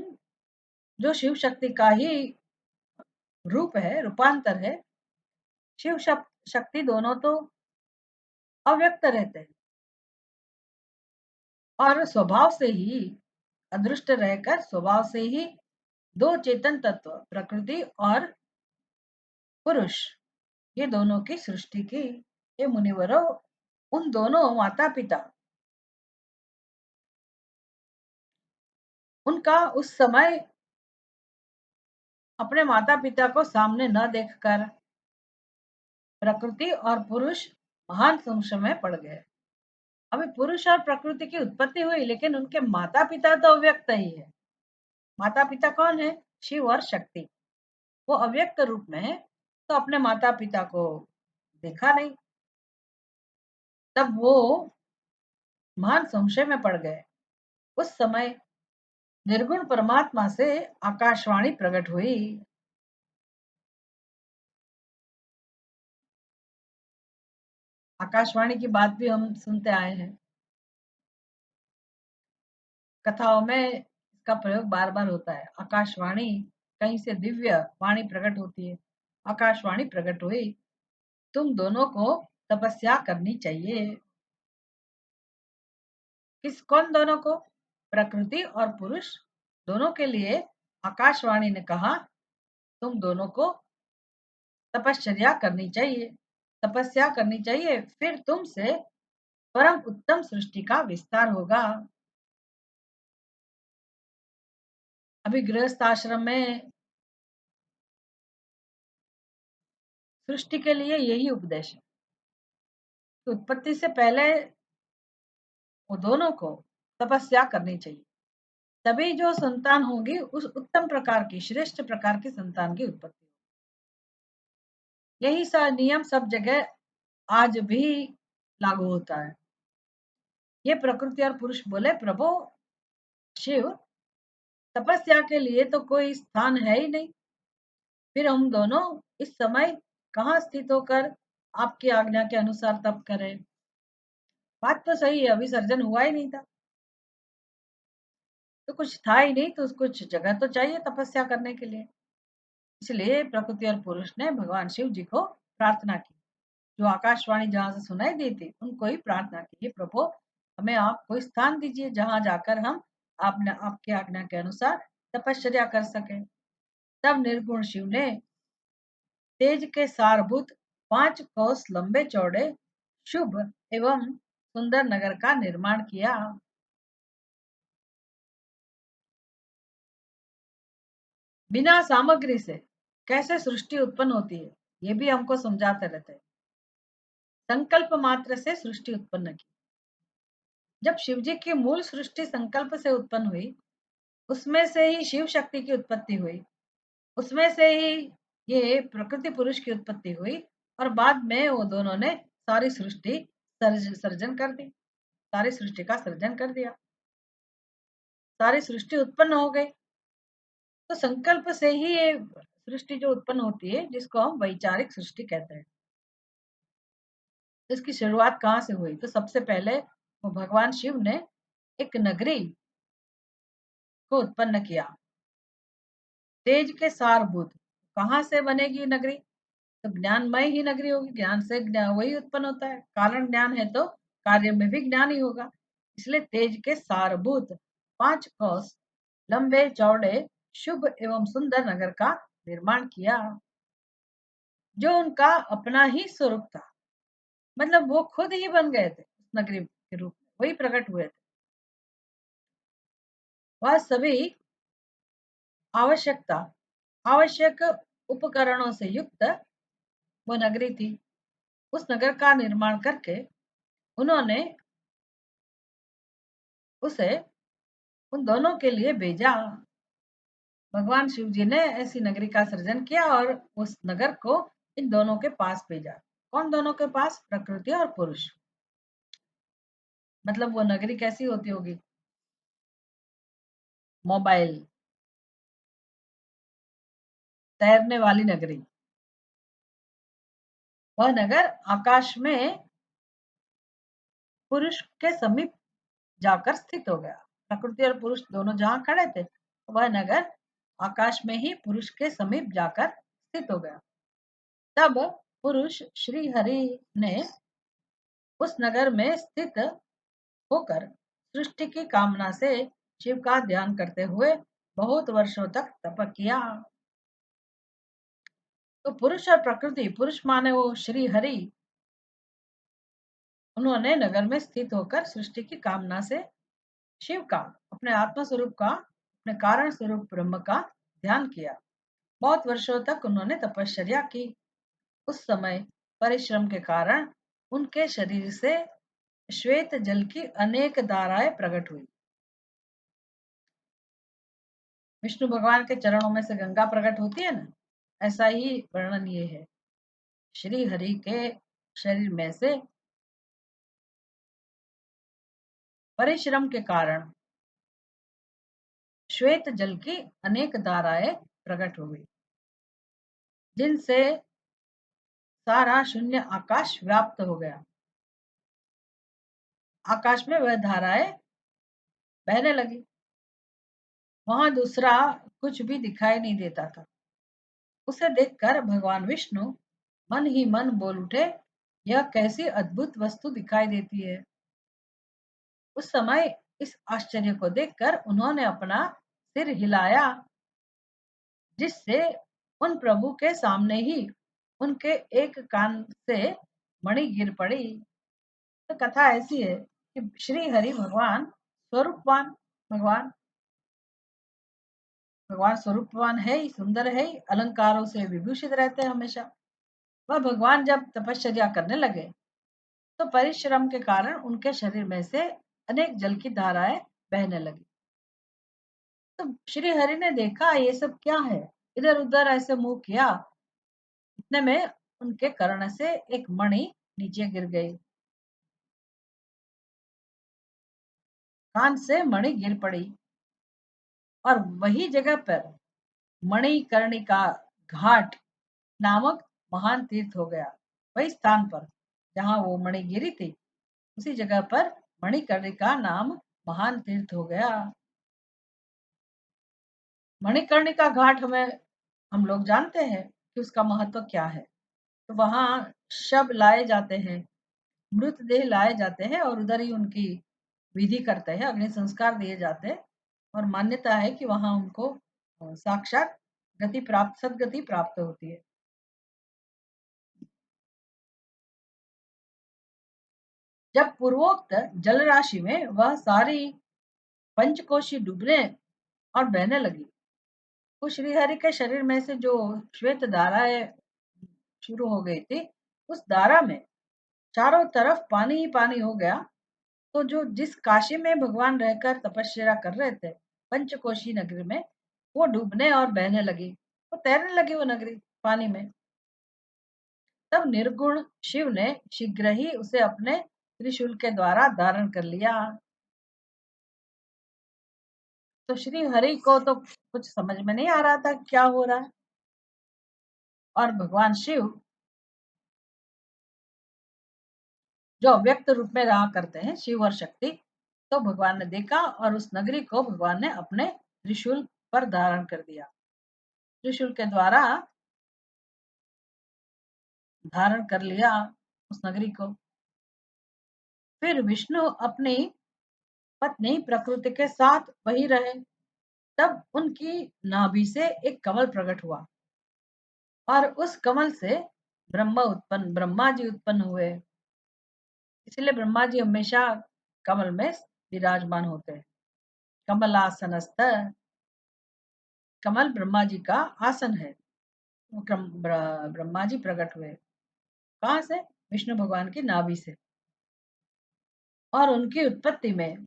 जो शिव शक्ति का ही रूप है, रूपांतर है। शिव शक्ति दोनों तो अव्यक्त रहते हैं और स्वभाव से ही अदृष्ट रहकर स्वभाव से ही दो चेतन तत्व प्रकृति और पुरुष, ये दोनों की सृष्टि की। ये मुनिवरों, उन दोनों माता पिता, उनका उस समय अपने माता पिता को सामने न देखकर प्रकृति और पुरुष महान संशय में पड़ गए। अभी पुरुष और प्रकृति की उत्पत्ति हुई, लेकिन उनके माता पिता तो अव्यक्त ही है। माता पिता कौन है? शिव और शक्ति। वो अव्यक्त रूप में है, तो अपने माता पिता को देखा नहीं। तब वो महान संशय में पड़ गए। उस समय निर्गुण परमात्मा से आकाशवाणी प्रकट हुई। आकाशवाणी की बात भी हम सुनते आए हैं, कथाओं में इसका प्रयोग बार बार होता है। आकाशवाणी, कहीं से दिव्य वाणी प्रकट होती है। आकाशवाणी प्रकट हुई, तुम दोनों को तपस्या करनी चाहिए। कौन दोनों को? प्रकृति और पुरुष दोनों के लिए आकाशवाणी ने कहा, तुम दोनों को तपश्चर्या करनी चाहिए, तपस्या करनी चाहिए, फिर तुमसे परम उत्तम सृष्टि का विस्तार होगा। अभी गृहस्थ आश्रम में सृष्टि के लिए यही उपदेश है। तो उत्पत्ति से पहले वो दोनों को तपस्या करनी चाहिए, तभी जो संतान होगी उस उत्तम प्रकार की, श्रेष्ठ प्रकार की संतान की उत्पत्ति। यही सा नियम सब जगह आज भी लागू होता है। ये प्रकृति और पुरुष बोले, प्रभु शिव, तपस्या के लिए तो कोई स्थान है ही नहीं, फिर हम दोनों इस समय कहाँ स्थित होकर आपकी आज्ञा के अनुसार तप करें। बात तो सही है, अभी सर्जन हुआ ही नहीं था, तो कुछ था ही नहीं, तो कुछ जगह तो चाहिए तपस्या करने के लिए। इसलिए प्रकृति और पुरुष ने भगवान शिव जी को प्रार्थना की। जो आकाशवाणी जहां से सुनाई दी थी उनको ही प्रार्थना की, प्रभु हमें आप कोई स्थान दीजिए जहां जाकर हम आपने आपकी आज्ञा के अनुसार तपश्चर्या कर सके। तब निर्गुण शिव ने तेज के सारभूत 5 कोस लंबे चौड़े शुभ एवं सुंदर नगर का निर्माण किया। बिना सामग्री से, कैसे सृष्टि उत्पन्न होती है ये भी हमको समझाते रहते हैं। संकल्प मात्र से सृष्टि उत्पन्न की। जब शिव जी की मूल सृष्टि संकल्प से उत्पन्न हुई, उसमें से ही शिव शक्ति की उत्पत्ति हुई, उसमें से ही ये प्रकृति पुरुष की उत्पत्ति हुई, और बाद में वो दोनों ने सारी सृष्टि सर्जन कर दी, सारी सृष्टि का सर्जन कर दिया, सारी सृष्टि उत्पन्न हो गई। तो संकल्प से ही ये सृष्टि जो उत्पन्न होती है, जिसको हम वैचारिक सृष्टि कहते हैं। इसकी शुरुआत कहाँ से हुई? तो सबसे पहले वो भगवान शिव ने एक नगरी को उत्पन्न किया, तेज के सारभूत। कहाँ से बनेगी नगरी? तो ज्ञानमय ही नगरी होगी, ज्ञान से ज्ञान वही उत्पन्न होता है, कारण ज्ञान है तो कार्य में भी ज्ञान ही होगा। इसलिए तेज के सारभूत 5 कोस लंबे चौड़े शुभ एवं सुंदर नगर का निर्माण किया, जो उनका अपना ही स्वरूप था। मतलब वो खुद ही बन गए थे उस नगरी के रूप में, वही प्रकट हुए थे। वह सभी आवश्यकता आवश्यक उपकरणों से युक्त वो नगरी थी। उस नगर का निर्माण करके उन्होंने उसे उन दोनों के लिए भेजा। भगवान शिव जी ने ऐसी नगरी का सृजन किया और उस नगर को इन दोनों के पास भेजा। कौन दोनों के पास? प्रकृति और पुरुष। मतलब वो नगरी कैसी होती होगी? मोबाइल, तैरने वाली नगरी। वह नगर आकाश में पुरुष के समीप जाकर स्थित हो गया। प्रकृति और पुरुष दोनों जहां खड़े थे, वह नगर आकाश में ही पुरुष के समीप जाकर स्थित हो गया। तब पुरुष श्री हरि ने उस नगर में स्थित होकर सृष्टि की कामना से शिव का ध्यान करते हुए बहुत वर्षों तक तप किया। तो पुरुष और प्रकृति, पुरुष माने वो श्री हरि, उन्होंने नगर में स्थित होकर सृष्टि की कामना से शिव का, अपने आत्मा स्वरूप का, अपने कारण स्वरूप ब्रह्म का ध्यान किया। बहुत वर्षों तक उन्होंने तपश्चर्या की। उस समय परिश्रम के कारण उनके शरीर से श्वेत जल की अनेक धाराएं प्रकट हुई। विष्णु भगवान के चरणों में से गंगा प्रकट होती है ना, ऐसा ही वर्णन ये है। श्री हरि के शरीर में से परिश्रम के कारण श्वेत जल की अनेक धाराएं प्रकट हो गई, जिनसे सारा शून्य आकाश व्याप्त हो गया। आकाश में वह धाराएं बहने लगी, वहां दूसरा कुछ भी दिखाई नहीं देता था। उसे देखकर भगवान विष्णु मन ही मन बोल उठे, यह कैसी अद्भुत वस्तु दिखाई देती है। उस समय इस आश्चर्य को देखकर उन्होंने अपना सिर हिलाया, जिससे उन प्रभु के सामने ही उनके एक कान से मणि गिर पड़ी। तो कथा ऐसी है कि श्री हरि भगवान स्वरूपवान, भगवान भगवान स्वरूपवान है ही, सुंदर है ही, अलंकारों से विभूषित रहते हैं हमेशा। वह भगवान जब तपश्चर्या करने लगे तो परिश्रम के कारण उनके शरीर में से अनेक जल की धाराएं बहने लगी। तो श्री हरि ने देखा ये सब क्या है, इधर उधर ऐसे मुंह किया, इतने में उनके कर्ण से एक मणि नीचे गिर गई, कान से मणि गिर पड़ी, और वही जगह पर मणिकर्णिका घाट नामक महान तीर्थ हो गया। वही स्थान पर जहां वो मणि गिरी थी, उसी जगह पर मणिकर्णिका नाम महान तीर्थ हो गया। मणिकर्णिका घाट हमें हम लोग जानते हैं कि उसका महत्व क्या है। तो वहां शव लाए जाते हैं, मृतदेह लाए जाते हैं, और उधर ही उनकी विधि करते हैं, अग्नि संस्कार दिए जाते हैं। और मान्यता है कि वहां उनको साक्षात गति प्राप्त, सदगति प्राप्त होती है। जब पूर्वोक्त जल राशि में वह सारी पंचकोशी डूबने और बहने लगी, उस श्रीहरि के शरीर में से जो श्वेत धाराएं शुरू हो गई थी, उस धारा में चारों तरफ पानी ही पानी हो गया। तो जो जिस काशी में भगवान रहकर तपस्या कर रहे थे, पंचकोशी नगरी में, वो डूबने और बहने लगी, वो तैरने लगी वो नगरी पानी में। तब निर्गुण शिव ने शीघ्र ही उसे अपने त्रिशूल के द्वारा धारण कर लिया। तो श्री हरि को तो कुछ समझ में नहीं आ रहा था क्या हो रहा है, और भगवान शिव जो अव्यक्त रूप में रहा करते हैं, शिव और शक्ति, तो भगवान ने देखा और उस नगरी को भगवान ने अपने त्रिशूल पर धारण कर दिया। त्रिशूल के द्वारा धारण कर लिया उस नगरी को। फिर विष्णु अपनी पत्नी प्रकृति के साथ वही रहे। तब उनकी नाभि से एक कमल प्रकट हुआ और उस कमल से ब्रह्मा जी उत्पन्न हुए। इसलिए ब्रह्मा जी हमेशा कमल में विराजमान होते हैं। कमलासनस्थ, कमल ब्रह्मा जी का आसन है। ब्रह्मा जी प्रकट हुए कहाँ से? विष्णु भगवान की नाभि से। और उनकी उत्पत्ति में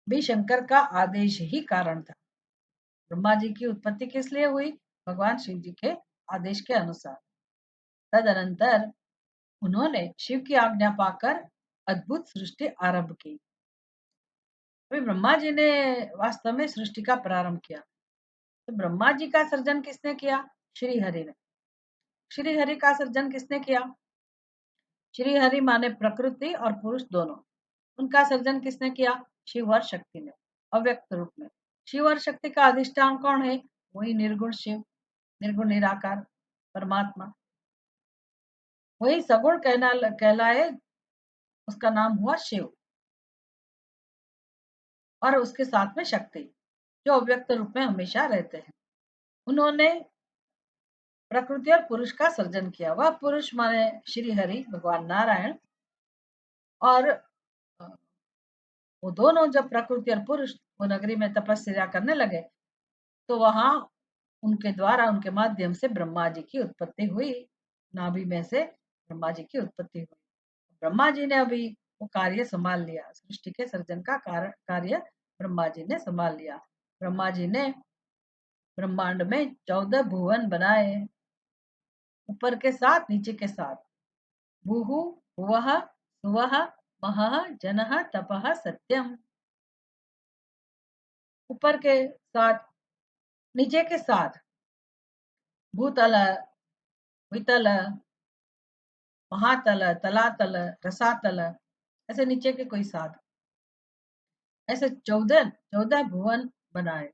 भी शंकर का आदेश ही कारण था। ब्रह्मा जी की उत्पत्ति किस लिए हुई? भगवान शिव जी के आदेश के अनुसार। तदनंतर उन्होंने शिव की आज्ञा पाकर अद्भुत सृष्टि आरंभ की। अभी ब्रह्मा जी ने वास्तव में सृष्टि का प्रारंभ किया। तो ब्रह्मा जी का सर्जन किसने किया? श्री हरि ने। श्री हरि का सर्जन किसने किया? श्री हरि माने प्रकृति और पुरुष दोनों, उनका सर्जन किसने किया? शिव और शक्ति ने, अव्यक्त रूप में। शिव और शक्ति का अधिष्ठान कौन है? वही निर्गुण शिव, निर्गुण निराकार परमात्मा। वही सगुण कहलाए, उसका नाम हुआ शिव। और उसके साथ में शक्ति, जो अव्यक्त रूप में हमेशा रहते हैं। उन्होंने प्रकृति और पुरुष का सर्जन किया। वह पुरुष माने श्री हरि भगवान नारायण। और वो दोनों जब प्रकृति और पुरुष वो नगरी में तपस्या करने लगे, तो वहां उनके द्वारा, उनके माध्यम से ब्रह्मा जी की उत्पत्ति हुई। नाभि में से ब्रह्मा जी की उत्पत्ति हुई। ब्रह्मा जी ने अभी वो कार्य संभाल लिया, सृष्टि के सर्जन का कार्य ब्रह्मा जी ने संभाल लिया। ब्रह्मा जी ने ब्रह्मांड में 14 भुवन बनाए, ऊपर के साथ नीचे के साथ। भूहु भुवः सुवः महः जनः तपः सत्यम। ऊपर के साथ, नीचे के साथ भूतल, वितल, महातल, तलातल, रसातल, ऐसे नीचे के कोई साथ, ऐसे 14 भुवन बनाए।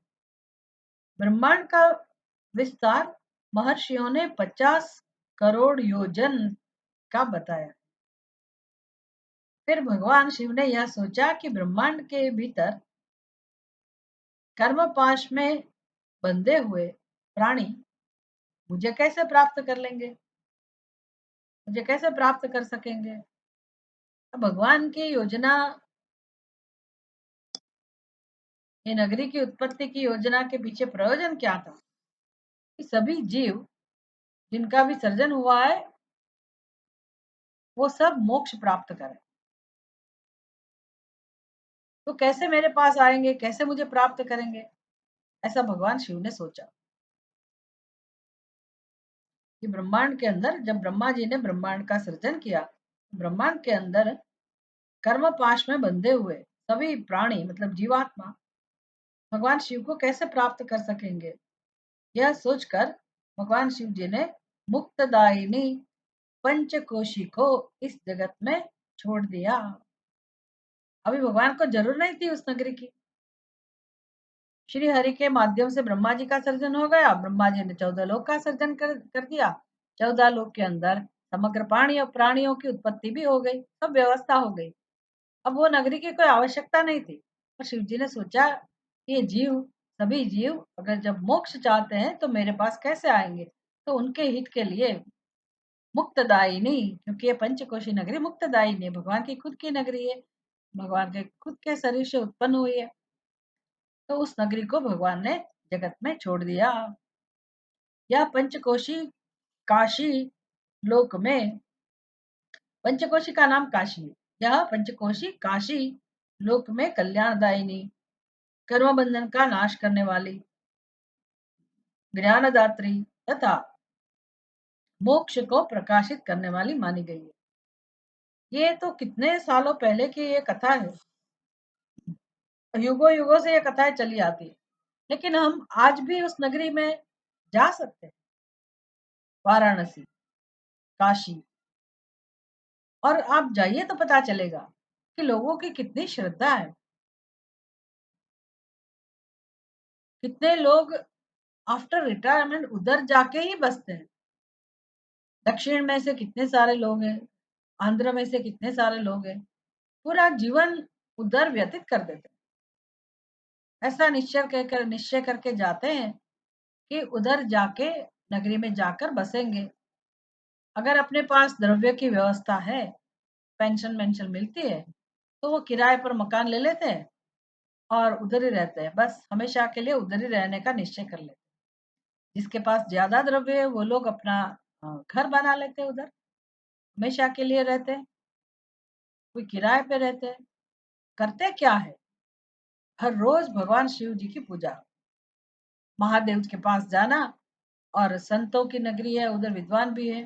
ब्रह्मांड का विस्तार महर्षियों ने 50 करोड़ योजन का बताया। फिर भगवान शिव ने यह सोचा कि ब्रह्मांड के भीतर कर्म पाश में बंधे हुए प्राणी मुझे कैसे प्राप्त कर लेंगे, मुझे कैसे प्राप्त कर सकेंगे? भगवान की योजना, ये नगरी की उत्पत्ति की योजना के पीछे प्रयोजन क्या था? कि सभी जीव जिनका भी सर्जन हुआ है, वो सब मोक्ष प्राप्त करें। तो कैसे मेरे पास आएंगे, कैसे मुझे प्राप्त करेंगे? ऐसा भगवान शिव ने सोचा कि ब्रह्मांड के अंदर, जब ब्रह्मा जी ने ब्रह्मांड का सृजन किया, ब्रह्मांड के अंदर कर्म पाश में बंधे हुए सभी प्राणी, मतलब जीवात्मा, भगवान शिव को कैसे प्राप्त कर सकेंगे? यह सोचकर भगवान शिव जी ने मुक्तदायिनी पंचकोशी को इस जगत में छोड़ दिया। अभी भगवान को जरूर नहीं थी उस नगरी की। श्री हरि के माध्यम से ब्रह्मा जी का सर्जन हो गया। ब्रह्मा जी ने 14 लोक का सर्जन कर दिया। 14 लोक के अंदर समग्र प्राणियों की उत्पत्ति भी हो गई, सब व्यवस्था हो गई। अब वो नगरी की कोई आवश्यकता नहीं थी। और शिव जी ने सोचा ये जीव, सभी जीव अगर जब मोक्ष चाहते हैं तो मेरे पास कैसे आएंगे? तो उनके हित के लिए मुक्तदायिनी, क्योंकि ये पंचकोशी नगरी मुक्तदायिनी है, भगवान की खुद की नगरी है, भगवान के खुद के शरीर से उत्पन्न हुई है। तो उस नगरी को भगवान ने जगत में छोड़ दिया। यह पंचकोशी काशी लोक में, पंचकोशी का नाम काशी है। यह पंचकोशी काशी लोक में कल्याणदायिनी, कर्म बंधन का नाश करने वाली, ज्ञानदात्री तथा मोक्ष को प्रकाशित करने वाली मानी गई है। ये तो कितने सालों पहले की ये कथा है, युगों युगों से ये कथाएं चली आती है, लेकिन हम आज भी उस नगरी में जा सकते हैं, वाराणसी, काशी। और आप जाइए तो पता चलेगा कि लोगों की कितनी श्रद्धा है। कितने लोग आफ्टर रिटायरमेंट उधर जाके ही बसते हैं। दक्षिण में से कितने सारे लोग हैं, आंध्र में से कितने सारे लोग हैं, पूरा जीवन उधर व्यतीत कर देते हैं। ऐसा निश्चय करके जाते हैं कि उधर जाके नगरी में जाकर बसेंगे। अगर अपने पास द्रव्य की व्यवस्था है, पेंशन वेंशन मिलती है, तो वो किराए पर मकान ले लेते हैं और उधर ही रहते हैं। बस हमेशा के लिए उधर ही रहने का निश्चय कर लेते हैं। जिसके पास ज्यादा द्रव्य है वो लोग अपना घर बना लेते हैं, उधर हमेशा के लिए रहते हैं। कोई किराए पे रहते हैं। करते क्या है, हर रोज भगवान शिव जी की पूजा, महादेव के पास जाना। और संतों की नगरी है, उधर विद्वान भी है।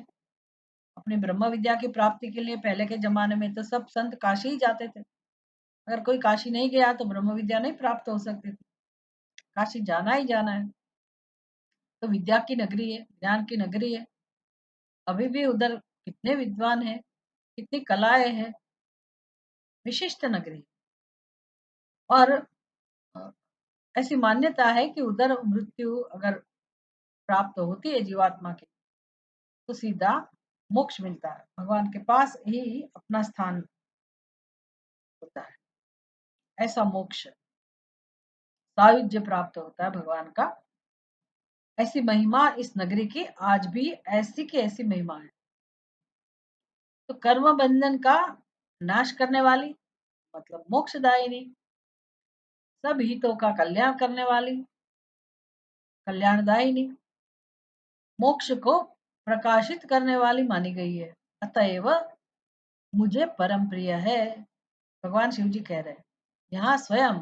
अपनी ब्रह्म विद्या की प्राप्ति के लिए पहले के जमाने में तो सब संत काशी ही जाते थे। अगर कोई काशी नहीं गया तो ब्रह्म विद्या नहीं प्राप्त हो सकती थी। काशी जाना ही जाना है। तो विद्या की नगरी है, ज्ञान की नगरी है। अभी भी उधर कितने विद्वान हैं, कितनी कलाएं हैं, विशिष्ट नगरी। और अ, ऐसी मान्यता है कि उधर मृत्यु अगर प्राप्त होती है जीवात्मा की, तो सीधा मोक्ष मिलता है, भगवान के पास ही अपना स्थान होता है। ऐसा मोक्ष, सायुज्य प्राप्त होता है भगवान का। ऐसी महिमा इस नगरी की आज भी ऐसी की ऐसी महिमा है। तो कर्म बंधन का नाश करने वाली, मतलब मोक्षदायिनी, सब हितों का कल्याण करने वाली, कल्याणदायिनी, मोक्ष को प्रकाशित करने वाली मानी गई है। अतएव मुझे परम प्रिय है। भगवान शिव जी कह रहे हैं, यहाँ स्वयं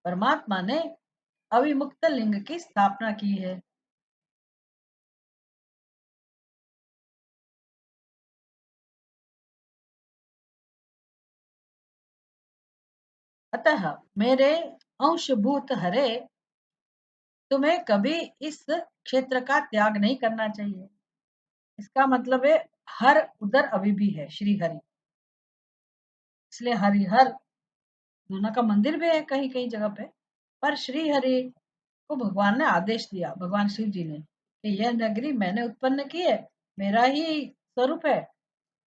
परमात्मा ने अविमुक्त लिंग की स्थापना की है। अतः मेरे अंशभूत हरे, तुम्हें कभी इस क्षेत्र का त्याग नहीं करना चाहिए। इसका मतलब है हर उधर अभी भी है श्री हरि, इसलिए हरिहर दोनों का मंदिर भी है कहीं कहीं जगह पे। पर श्री हरि को भगवान ने आदेश दिया, भगवान शिव जी ने, कि यह नगरी मैंने उत्पन्न की है, मेरा ही स्वरूप है,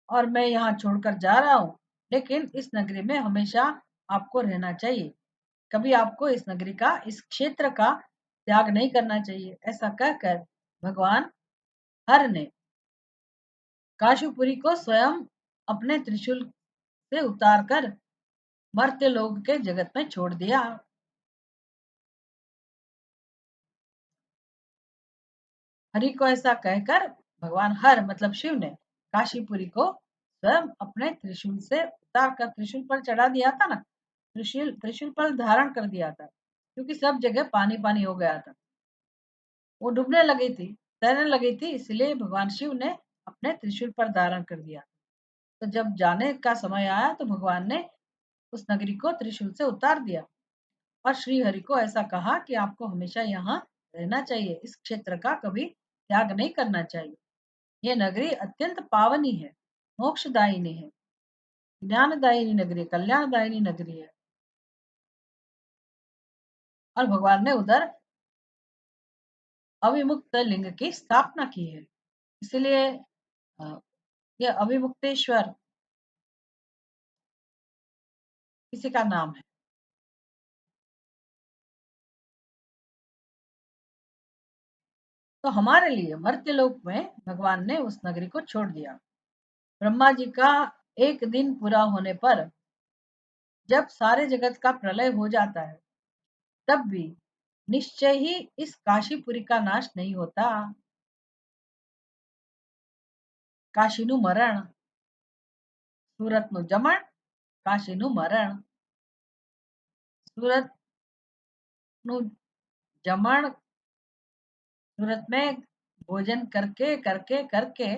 और मैं यहाँ छोड़कर जा रहा हूँ। लेकिन इस नगरी में हमेशा आपको रहना चाहिए। कभी आपको इस नगरी का, इस क्षेत्र का त्याग नहीं करना चाहिए। ऐसा कहकर भगवान हर ने काशीपुरी को स्वयं अपने त्रिशूल से उतारकर मर्त्य लोक के जगत में छोड़ दिया। हरि को ऐसा कहकर भगवान हर मतलब शिव ने काशीपुरी को स्वयं अपने त्रिशूल से उतार कर, त्रिशूल पर चढ़ा दिया था ना, त्रिशूल त्रिशूल पर धारण कर दिया था, क्योंकि सब जगह पानी पानी हो गया था। वो डूबने लगी थी, तैरने लगी थी, इसलिए भगवान शिव ने अपने त्रिशूल पर धारण कर दिया। तो जब जाने का समय आया तो भगवान ने उस नगरी को त्रिशूल से उतार दिया और श्री हरि को ऐसा कहा कि आपको हमेशा यहाँ रहना चाहिए, इस क्षेत्र का कभी त्याग नहीं करना चाहिए। ये नगरी अत्यंत पावनी है, मोक्षदायिनी है, ज्ञानदायिनी नगरी, कल्याणदायिनी नगरी है। और भगवान ने उधर अविमुक्त लिंग की स्थापना की है, इसलिए अ, ये अविमुक्तेश्वर किसी का नाम है। तो हमारे लिए मर्त्यलोक में भगवान ने उस नगरी को छोड़ दिया। ब्रह्मा जी का एक दिन पूरा होने पर, जब सारे जगत का प्रलय हो जाता है, तब भी निश्चय ही इस काशीपुरी का नाश नहीं होता। કાશીનું મરણ, સુરતનું જમણ, કાશીનું મરણ. सूरत નું જમણ, सूरत में भोजन करके करके करके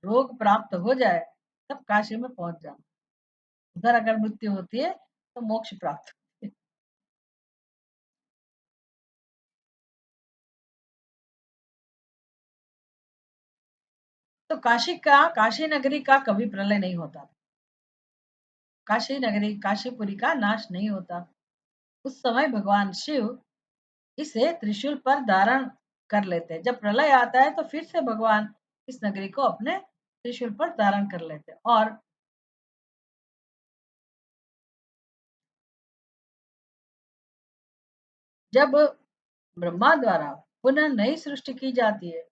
रोग प्राप्त हो जाए तब काशी में पहुंच जाना। उधर अगर मृत्यु होती है तो मोक्ष प्राप्त होती है। तो काशी नगरी का कभी प्रलय नहीं होता। काशी नगरी काशीपुरी का नाश नहीं होता। उस समय भगवान शिव इसे त्रिशूल पर धारण कर लेते हैं। जब प्रलय आता है तो फिर से भगवान इस नगरी को अपने त्रिशूल पर धारण कर लेते हैं। और जब ब्रह्मा द्वारा पुनः नई सृष्टि की जाती है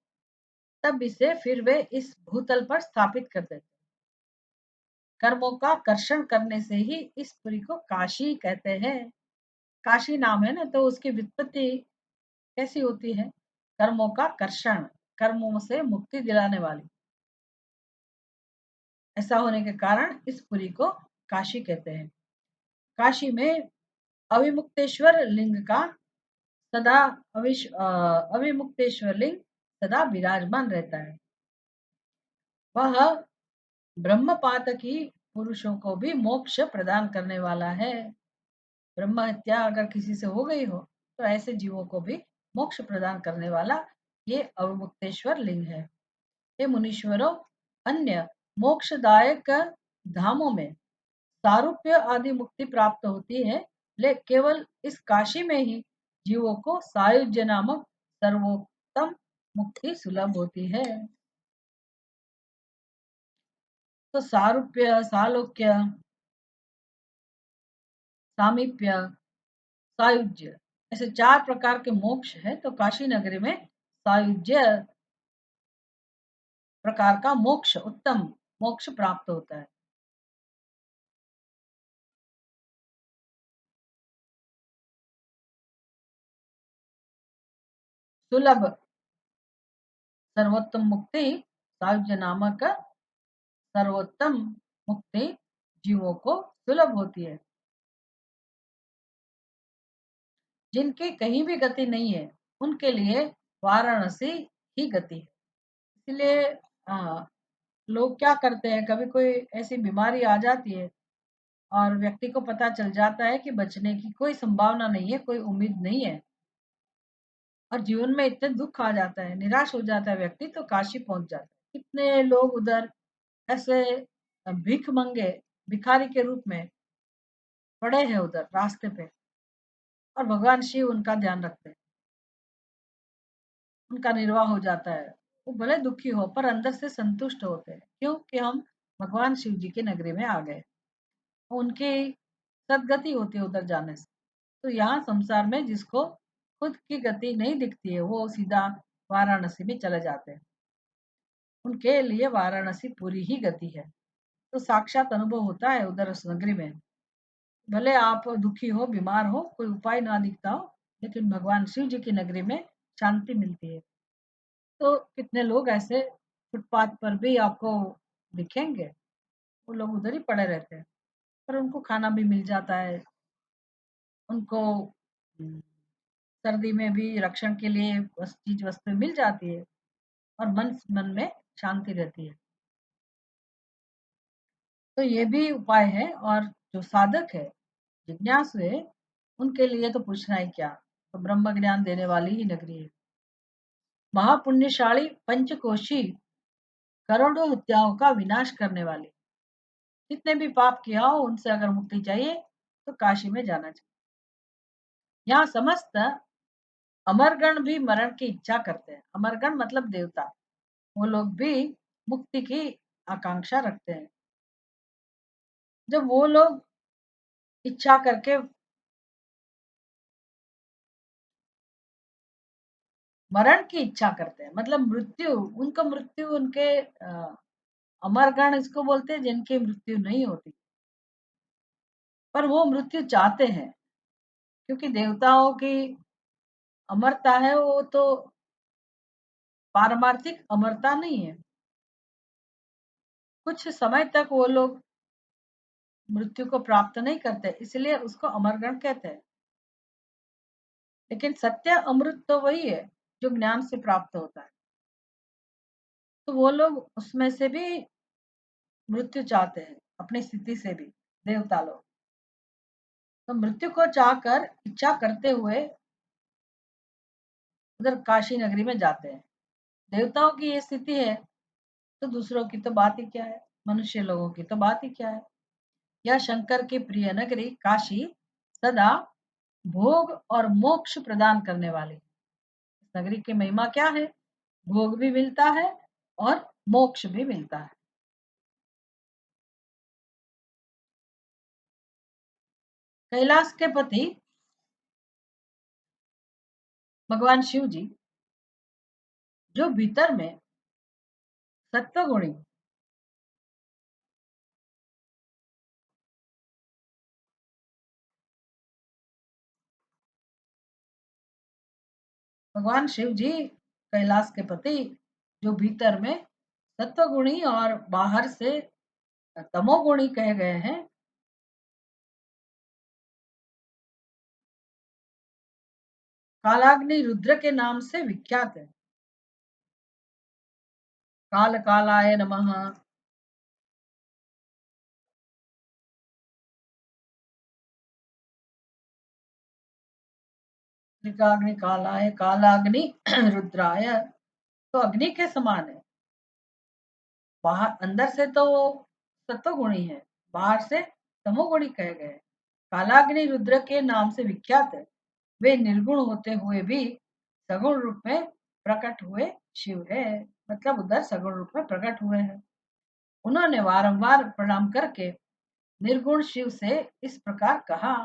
तब इसे फिर वे इस भूतल पर स्थापित कर देते हैं। कर्मों का कर्षण करने से ही इस पुरी को काशी कहते हैं। काशी नाम है ना, तो उसकी व्युत्पत्ति कैसी होती है? कर्मों का कर्षण, कर्मों से मुक्ति दिलाने वाली। ऐसा होने के कारण इस पुरी को काशी कहते हैं। काशी में अविमुक्तेश्वर लिंग का सदा अविमुक्तेश्वर लिंग सदा विराजमान रहता है। वह ब्रह्मपातकी पुरुषों को भी मोक्ष प्रदान करने वाला है। ब्रह्म हत्या अगर किसी से हो गई हो तो ऐसे जीवों को भी मोक्ष प्रदान करने वाला ये अवमुक्तेश्वर लिंग है। हे मुनीश्वरों, अन्य मोक्षदायक धामों में सारूप्य आदि मुक्ति प्राप्त होती है, लेकिन केवल इस काशी में ही जीवों को सायुज्य नामक सर्वोत्तम मुक्ति सुलभ होती है। तो सारूप्य, सालोक्य, सामीप्य, सायुज्य, ऐसे 4 प्रकार के मोक्ष है। तो काशी नगरी में सायुज्य प्रकार का मोक्ष, उत्तम मोक्ष प्राप्त होता है। सुलभ सर्वोत्तम मुक्ति, सायुज्य नामक सर्वोत्तम मुक्ति जीवों को सुलभ होती है। जिनकी कहीं भी गति नहीं है उनके लिए वाराणसी ही गति है। इसलिए लोग क्या करते हैं, कभी कोई ऐसी बीमारी आ जाती है और व्यक्ति को पता चल जाता है कि बचने की कोई संभावना नहीं है, कोई उम्मीद नहीं है, और जीवन में इतने दुख आ जाता है, निराश हो जाता है व्यक्ति, तो काशी पहुंच जाता है। कितने लोग उधर ऐसे भीख मंगे, भिखारी के रूप में पड़े हैं उधर रास्ते पे, और भगवान शिव उनका ध्यान रखते हैं, उनका निर्वाह हो जाता है। वो भले दुखी हो पर अंदर से संतुष्ट होते हैं, क्योंकि हम भगवान शिव जी की नगरी में आ गए। उनकी सदगति होती है उधर जाने से। तो यहाँ संसार में जिसको खुद की गति नहीं दिखती है वो सीधा वाराणसी में चले जाते हैं। उनके लिए वाराणसी पूरी ही गति है। तो साक्षात अनुभव होता है उधर उस नगरी में। भले आप दुखी हो, बीमार हो, कोई उपाय ना दिखता हो, लेकिन भगवान शिव जी की नगरी में शांति मिलती है। तो कितने लोग ऐसे फुटपाथ पर भी आपको दिखेंगे, वो लोग उधर ही पड़े रहते हैं, पर उनको खाना भी मिल जाता है, उनको सर्दी में भी रक्षण के लिए चीज वस्तु मिल जाती है, और मन मन में शांति रहती है। तो ये भी उपाय है, और जो साधक है, जिज्ञासु है, उनके लिए तो पूछना ही क्या, तो ब्रह्म ज्ञान देने वाली ही नगरी है। महापुण्यशाली पंचकोशी, करोड़ों हत्याओं का विनाश करने वाली, जितने भी पाप किया हो उनसे अगर मुक्ति चाहिए तो काशी में जाना चाहिए। यहाँ समस्त अमरगण भी मरण की इच्छा करते हैं। अमरगण मतलब देवता, वो लोग भी मुक्ति की आकांक्षा रखते हैं। जब वो लोग इच्छा करके मरण की इच्छा करते हैं, मतलब मृत्यु, उनको मृत्यु, उनके अमरगण इसको बोलते हैं जिनकी मृत्यु नहीं होती, पर वो मृत्यु चाहते हैं, क्योंकि देवताओं की अमरता है, वो तो पारमार्थिक अमरता नहीं है। कुछ समय तक वो लोग मृत्यु को प्राप्त नहीं करते, इसलिए उसको अमरगण कहते हैं। लेकिन सत्य अमृत तो वही है जो ज्ञान से प्राप्त होता है। तो वो लोग उसमें से भी मृत्यु चाहते हैं, अपनी स्थिति से भी, देवता लोग। तो मृत्यु को चाहकर इच्छा करते हुए उधर काशी नगरी में जाते हैं। देवताओं की ये स्थिति है, तो दूसरों की तो बात ही क्या है, मनुष्य लोगों की तो बात ही क्या है। यह शंकर की प्रिय नगरी काशी सदा भोग और मोक्ष प्रदान करने वाली। इस नगरी की महिमा क्या है? भोग भी मिलता है और मोक्ष भी मिलता है। कैलाश के पति भगवान शिव जी, जो भीतर में सत्वगुणी भगवान शिव जी कैलाश के पति, जो भीतर में सत्वगुणी और बाहर से तमोगुणी कहे गए हैं, कालाग्नि रुद्र के नाम से विख्यात है। काल कालाय नमः। त्रिकाग्नि कालाय, कालाग्नि रुद्राय, तो अग्नि के समान है। बाहर अंदर से तो वो सत्वगुणी है, बाहर से तमोगुणी कहे गए। कालाग्नि रुद्र के नाम से विख्यात है। वे निर्गुण होते हुए भी सगुण रूप में प्रकट हुए शिव है, मतलब उधर सगुण रूप में प्रकट हुए हैं। उन्होंने बारंबार प्रणाम करके निर्गुण शिव से इस प्रकार कहा।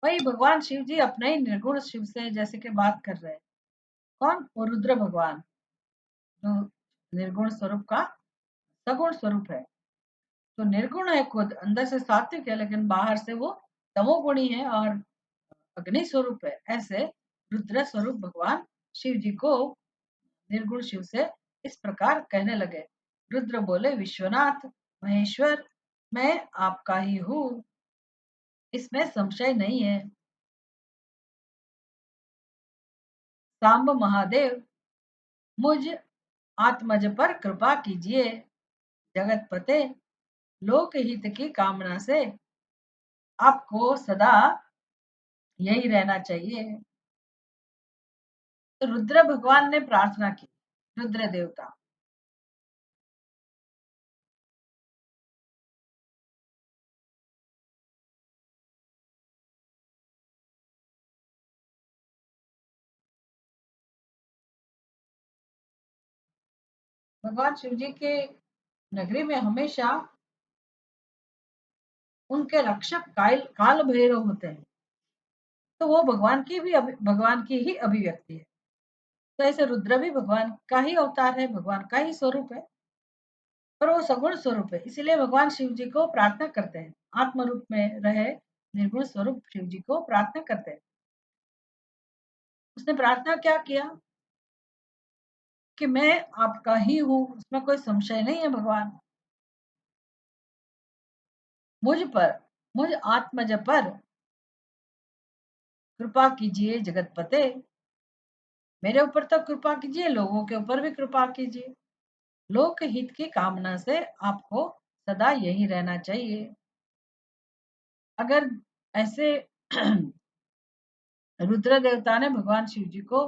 वही भगवान शिव जी अपने ही निर्गुण शिव से जैसे कि बात कर रहे हैं। कौन? वो रुद्र भगवान, जो निर्गुण स्वरूप का सगुण स्वरूप है। तो निर्गुण है, खुद अंदर से सात्विक है, लेकिन बाहर से वो तमोगुणी है और अग्नि स्वरूप है। ऐसे रुद्र स्वरूप भगवान शिव जी को निर्गुण शिव से इस प्रकार कहने लगे। रुद्र बोले, विश्वनाथ महेश्वर, मैं आपका ही हूँ, इसमें संशय नहीं है। सांब महादेव, मुझ आत्मज पर कृपा कीजिए। जगत पते, लोक हित की कामना से आपको सदा यही रहना चाहिए। तो रुद्र भगवान ने प्रार्थना की। रुद्र देवता, भगवान शिव जी के नगरी में हमेशा उनके रक्षक काल भैरव होते हैं। तो वो भगवान की ही अभिव्यक्ति है। तो ऐसे रुद्र भी भगवान का ही अवतार है, भगवान का ही स्वरूप है, पर वो सगुण स्वरूप है। इसीलिए भगवान शिव जी को प्रार्थना करते हैं, आत्म रूप में रहे निर्गुण स्वरूप शिव जी को प्रार्थना करते हैं। उसने प्रार्थना क्या किया कि मैं आपका ही हूँ, उसमें कोई संशय नहीं है। भगवान मुझ पर, मुझ आत्मज पर कृपा कीजिए जगतपते। मेरे ऊपर तो कृपा कीजिए, लोगों के ऊपर भी कृपा कीजिए। लोक हित की कामना से आपको सदा यही रहना चाहिए। अगर ऐसे रुद्र देवता ने भगवान शिव जी को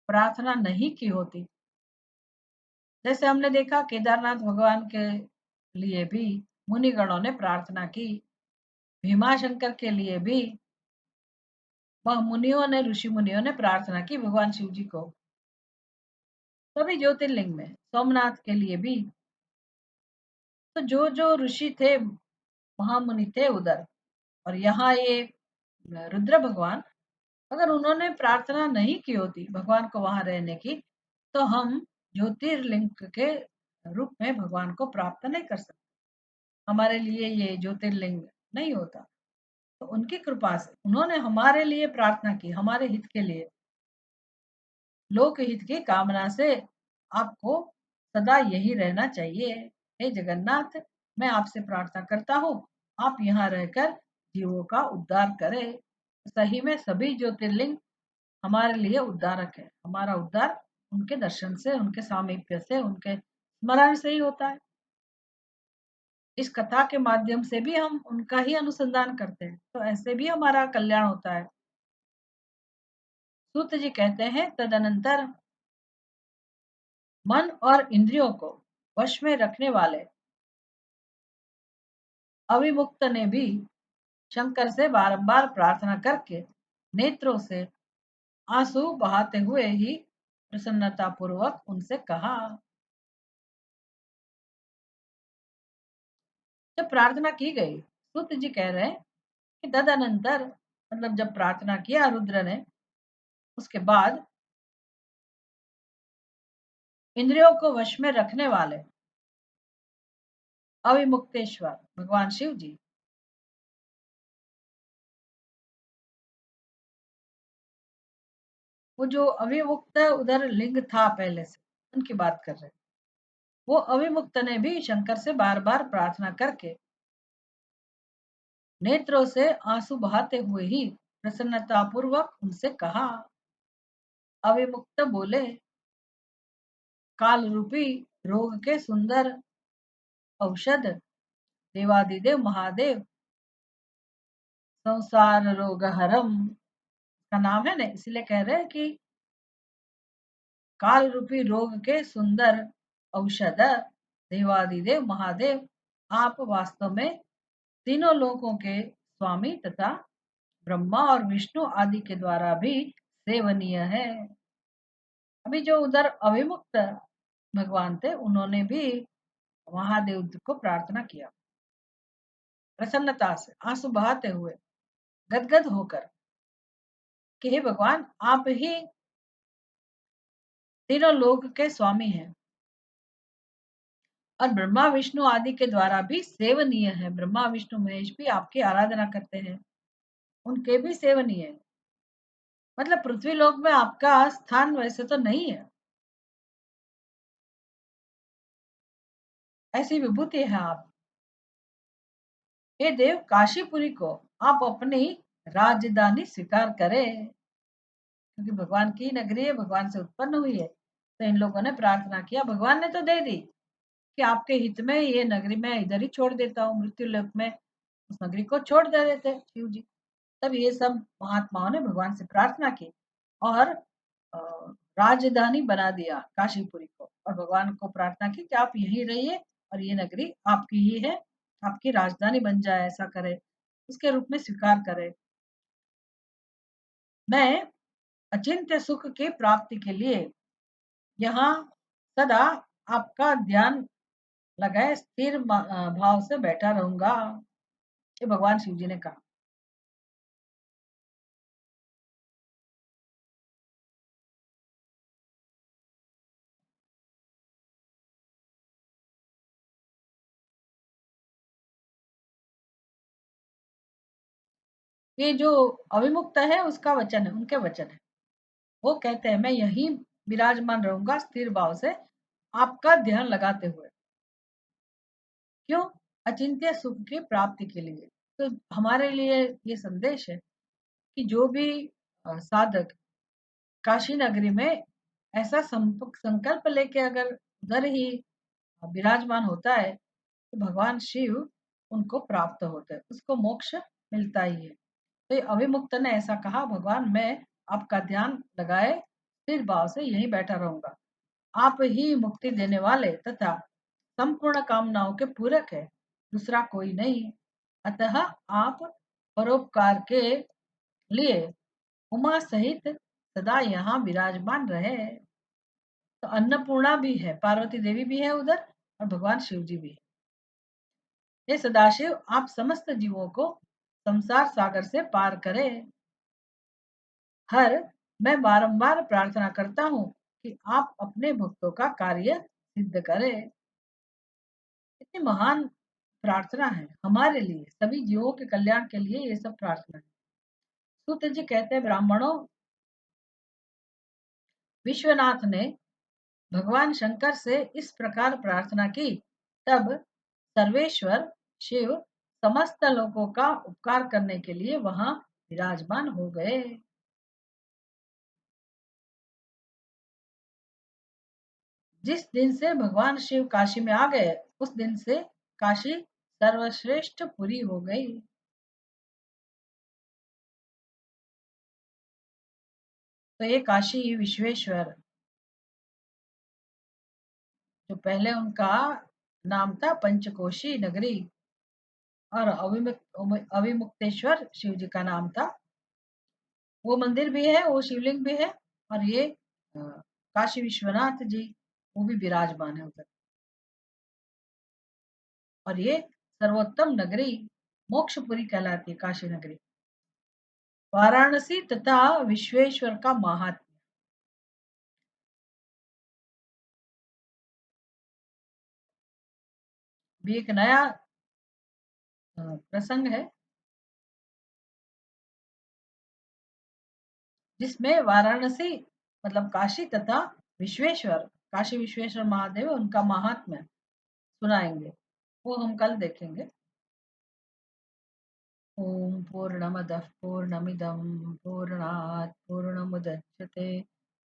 प्रार्थना नहीं की होती, जैसे हमने देखा केदारनाथ भगवान के लिए भी मुनिगणों ने प्रार्थना की, भीमाशंकर के लिए भी वह मुनियों ने, ऋषि मुनियों ने प्रार्थना की भगवान शिव जी को। सभी ज्योतिर्लिंग में, सोमनाथ के लिए भी। तो जो जो ऋषि थे, महामुनि थे उधर, और यहाँ ये रुद्र भगवान, अगर उन्होंने प्रार्थना नहीं की होती भगवान को वहां रहने की, तो हम ज्योतिर्लिंग के रूप में भगवान को प्राप्त नहीं कर सकते। हमारे लिए ये ज्योतिर्लिंग नहीं होता। तो उनकी कृपा से उन्होंने हमारे लिए प्रार्थना की, हमारे हित के लिए, लोक हित की कामना से आपको सदा यही रहना चाहिए। हे जगन्नाथ, मैं आपसे प्रार्थना करता हूँ, आप यहाँ रहकर जीवों का उद्धार करें। सही में सभी ज्योतिर्लिंग हमारे लिए उद्धारक है। हमारा उद्धार उनके दर्शन से, उनके सामीप्य से, उनके स्मरण से ही होता है। इस कथा के माध्यम से भी हम उनका ही अनुसंधान करते हैं, तो ऐसे भी हमारा कल्याण होता है। सूत जी कहते हैं, तदनंतर मन और इंद्रियों को वश में रखने वाले अविमुक्त ने भी शंकर से बारंबार प्रार्थना करके नेत्रों से आंसू बहाते हुए ही प्रसन्नता पूर्वक उनसे कहा। जब प्रार्थना की गई, सूत जी कह रहे हैं कि तदनंतर मतलब जब प्रार्थना किया रुद्र ने, उसके बाद इंद्रियों को वश में रखने वाले अविमुक्तेश्वर भगवान शिव जी, वो जो अविमुक्त उधर लिंग था पहले से, उनकी बात कर रहे हैं। वो अविमुक्त ने भी शंकर से बार बार प्रार्थना करके नेत्रों से आंसू बहाते हुए ही प्रसन्नता पूर्वक उनसे कहा। अविमुक्त बोले, काल रूपी रोग के सुंदर औषध देवादिदेव महादेव संसार रोग हरम का नाम है ना, इसलिए कह रहे हैं कि काल रूपी रोग के सुंदर औषध देवादिदेव महादेव, आप वास्तव में तीनों लोकों के स्वामी तथा ब्रह्मा और विष्णु आदि के द्वारा भी सेवनीय है। अभी जो उधर अविमुक्त भगवान थे, उन्होंने भी महादेव को प्रार्थना किया, प्रसन्नता से आंसू बहाते हुए, गदगद होकर, कि हे भगवान, आप ही तीनों लोक के स्वामी हैं और ब्रह्मा विष्णु आदि के द्वारा भी सेवनीय है। ब्रह्मा विष्णु महेश भी आपकी आराधना करते हैं, उनके भी सेवनीय है। मतलब पृथ्वी लोक में आपका स्थान वैसे तो नहीं है, ऐसी विभूति है आप। हे देव, काशीपुरी को आप अपनी राजधानी स्वीकार करें, क्योंकि भगवान की नगरी है, भगवान से उत्पन्न हुई है। तो इन लोगों ने प्रार्थना किया, भगवान ने तो दे दी कि आपके हित में ये नगरी मैं इधर ही छोड़ देता हूँ, मृत्यु लोक में उस नगरी को छोड़ दे देते शिव जी। तब ये सब महात्माओं ने भगवान से प्रार्थना की और राजधानी बना दिया काशीपुरी को, और भगवान को प्रार्थना की कि आप यहीं रहिए और ये नगरी आपकी ही है, आपकी राजधानी बन जाए, ऐसा करे, इसके रूप में स्वीकार करे। मैं अचिंत्य सुख की प्राप्ति के लिए यहाँ सदा आपका ध्यान लगाए स्थिर भाव से बैठा रहूंगा, ये भगवान शिव जी ने कहा। ये जो अविमुक्त है उसका वचन है, उनके वचन है। वो कहते हैं, मैं यही विराजमान रहूंगा स्थिर भाव से आपका ध्यान लगाते हुए। क्यों? अचिंत्य सुख की प्राप्ति के लिए। तो हमारे लिए ये संदेश है कि जो भी साधक काशी नगरी में ऐसा संकल्प लेके अगर उधर ही विराजमान होता है, तो भगवान शिव उनको प्राप्त होते हैं, उसको मोक्ष मिलता ही है। तो ये अविमुक्त ने ऐसा कहा, भगवान मैं आपका ध्यान लगाए स्थिर भाव से यहीं बैठा रहूंगा, आप ही मुक्ति देने वाले तथा संपूर्ण कामनाओं के पूरक है, दूसरा कोई नहीं। अतः आप परोपकार के लिए उमा सहित सदा यहाँ विराजमान रहे। तो अन्नपूर्णा भी है, पार्वती देवी भी है उधर, और भगवान शिव जी भी है। हे सदाशिव, आप समस्त जीवों को संसार सागर से पार करें। हर मैं बारंबार प्रार्थना करता हूँ कि आप अपने भक्तों का कार्य सिद्ध करें। इतनी महान प्रार्थना है हमारे लिए, सभी जीवों के कल्याण के लिए ये सब प्रार्थना है। सूत जी कहते हैं, ब्राह्मणों, विश्वनाथ ने भगवान शंकर से इस प्रकार प्रार्थना की। तब सर्वेश्वर शिव समस्त लोगों का उपकार करने के लिए वहां विराजमान हो गए। जिस दिन से भगवान शिव काशी में आ गए, उस दिन से काशी सर्वश्रेष्ठ पुरी हो गई। तो ये काशी विश्वेश्वर, जो पहले उनका नाम था पंचकोशी नगरी, और अविमुक्तेश्वर शिव जी का नाम था। वो मंदिर भी है, वो शिवलिंग भी है। और ये काशी विश्वनाथ जी, वो भी विराजमान है उधर। और ये सर्वोत्तम नगरी मोक्षपुरी कहलाती है, काशी नगरी। वाराणसी तथा विश्वेश्वर का महात्म्य भी एक नया प्रसंग है, जिसमें वाराणसी मतलब काशी तथा विश्वेश्वर, काशी विश्वेश्वर महादेव, उनका महात्म्य सुनाएंगे। वो हम कल देखेंगे। ओम पूर्णमदः पूर्णमिदं पूर्णात् पूर्णमुदच्यते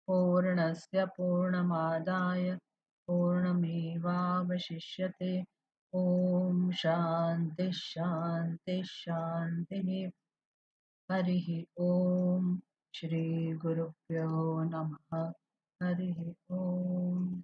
पूर्णस्य पूर्णमादाय पूर्णमेवावशिष्यते। ओम शांति शांति शांति। हरिः ओम। श्री गुरुभ्यो नमः। हरिः ओम।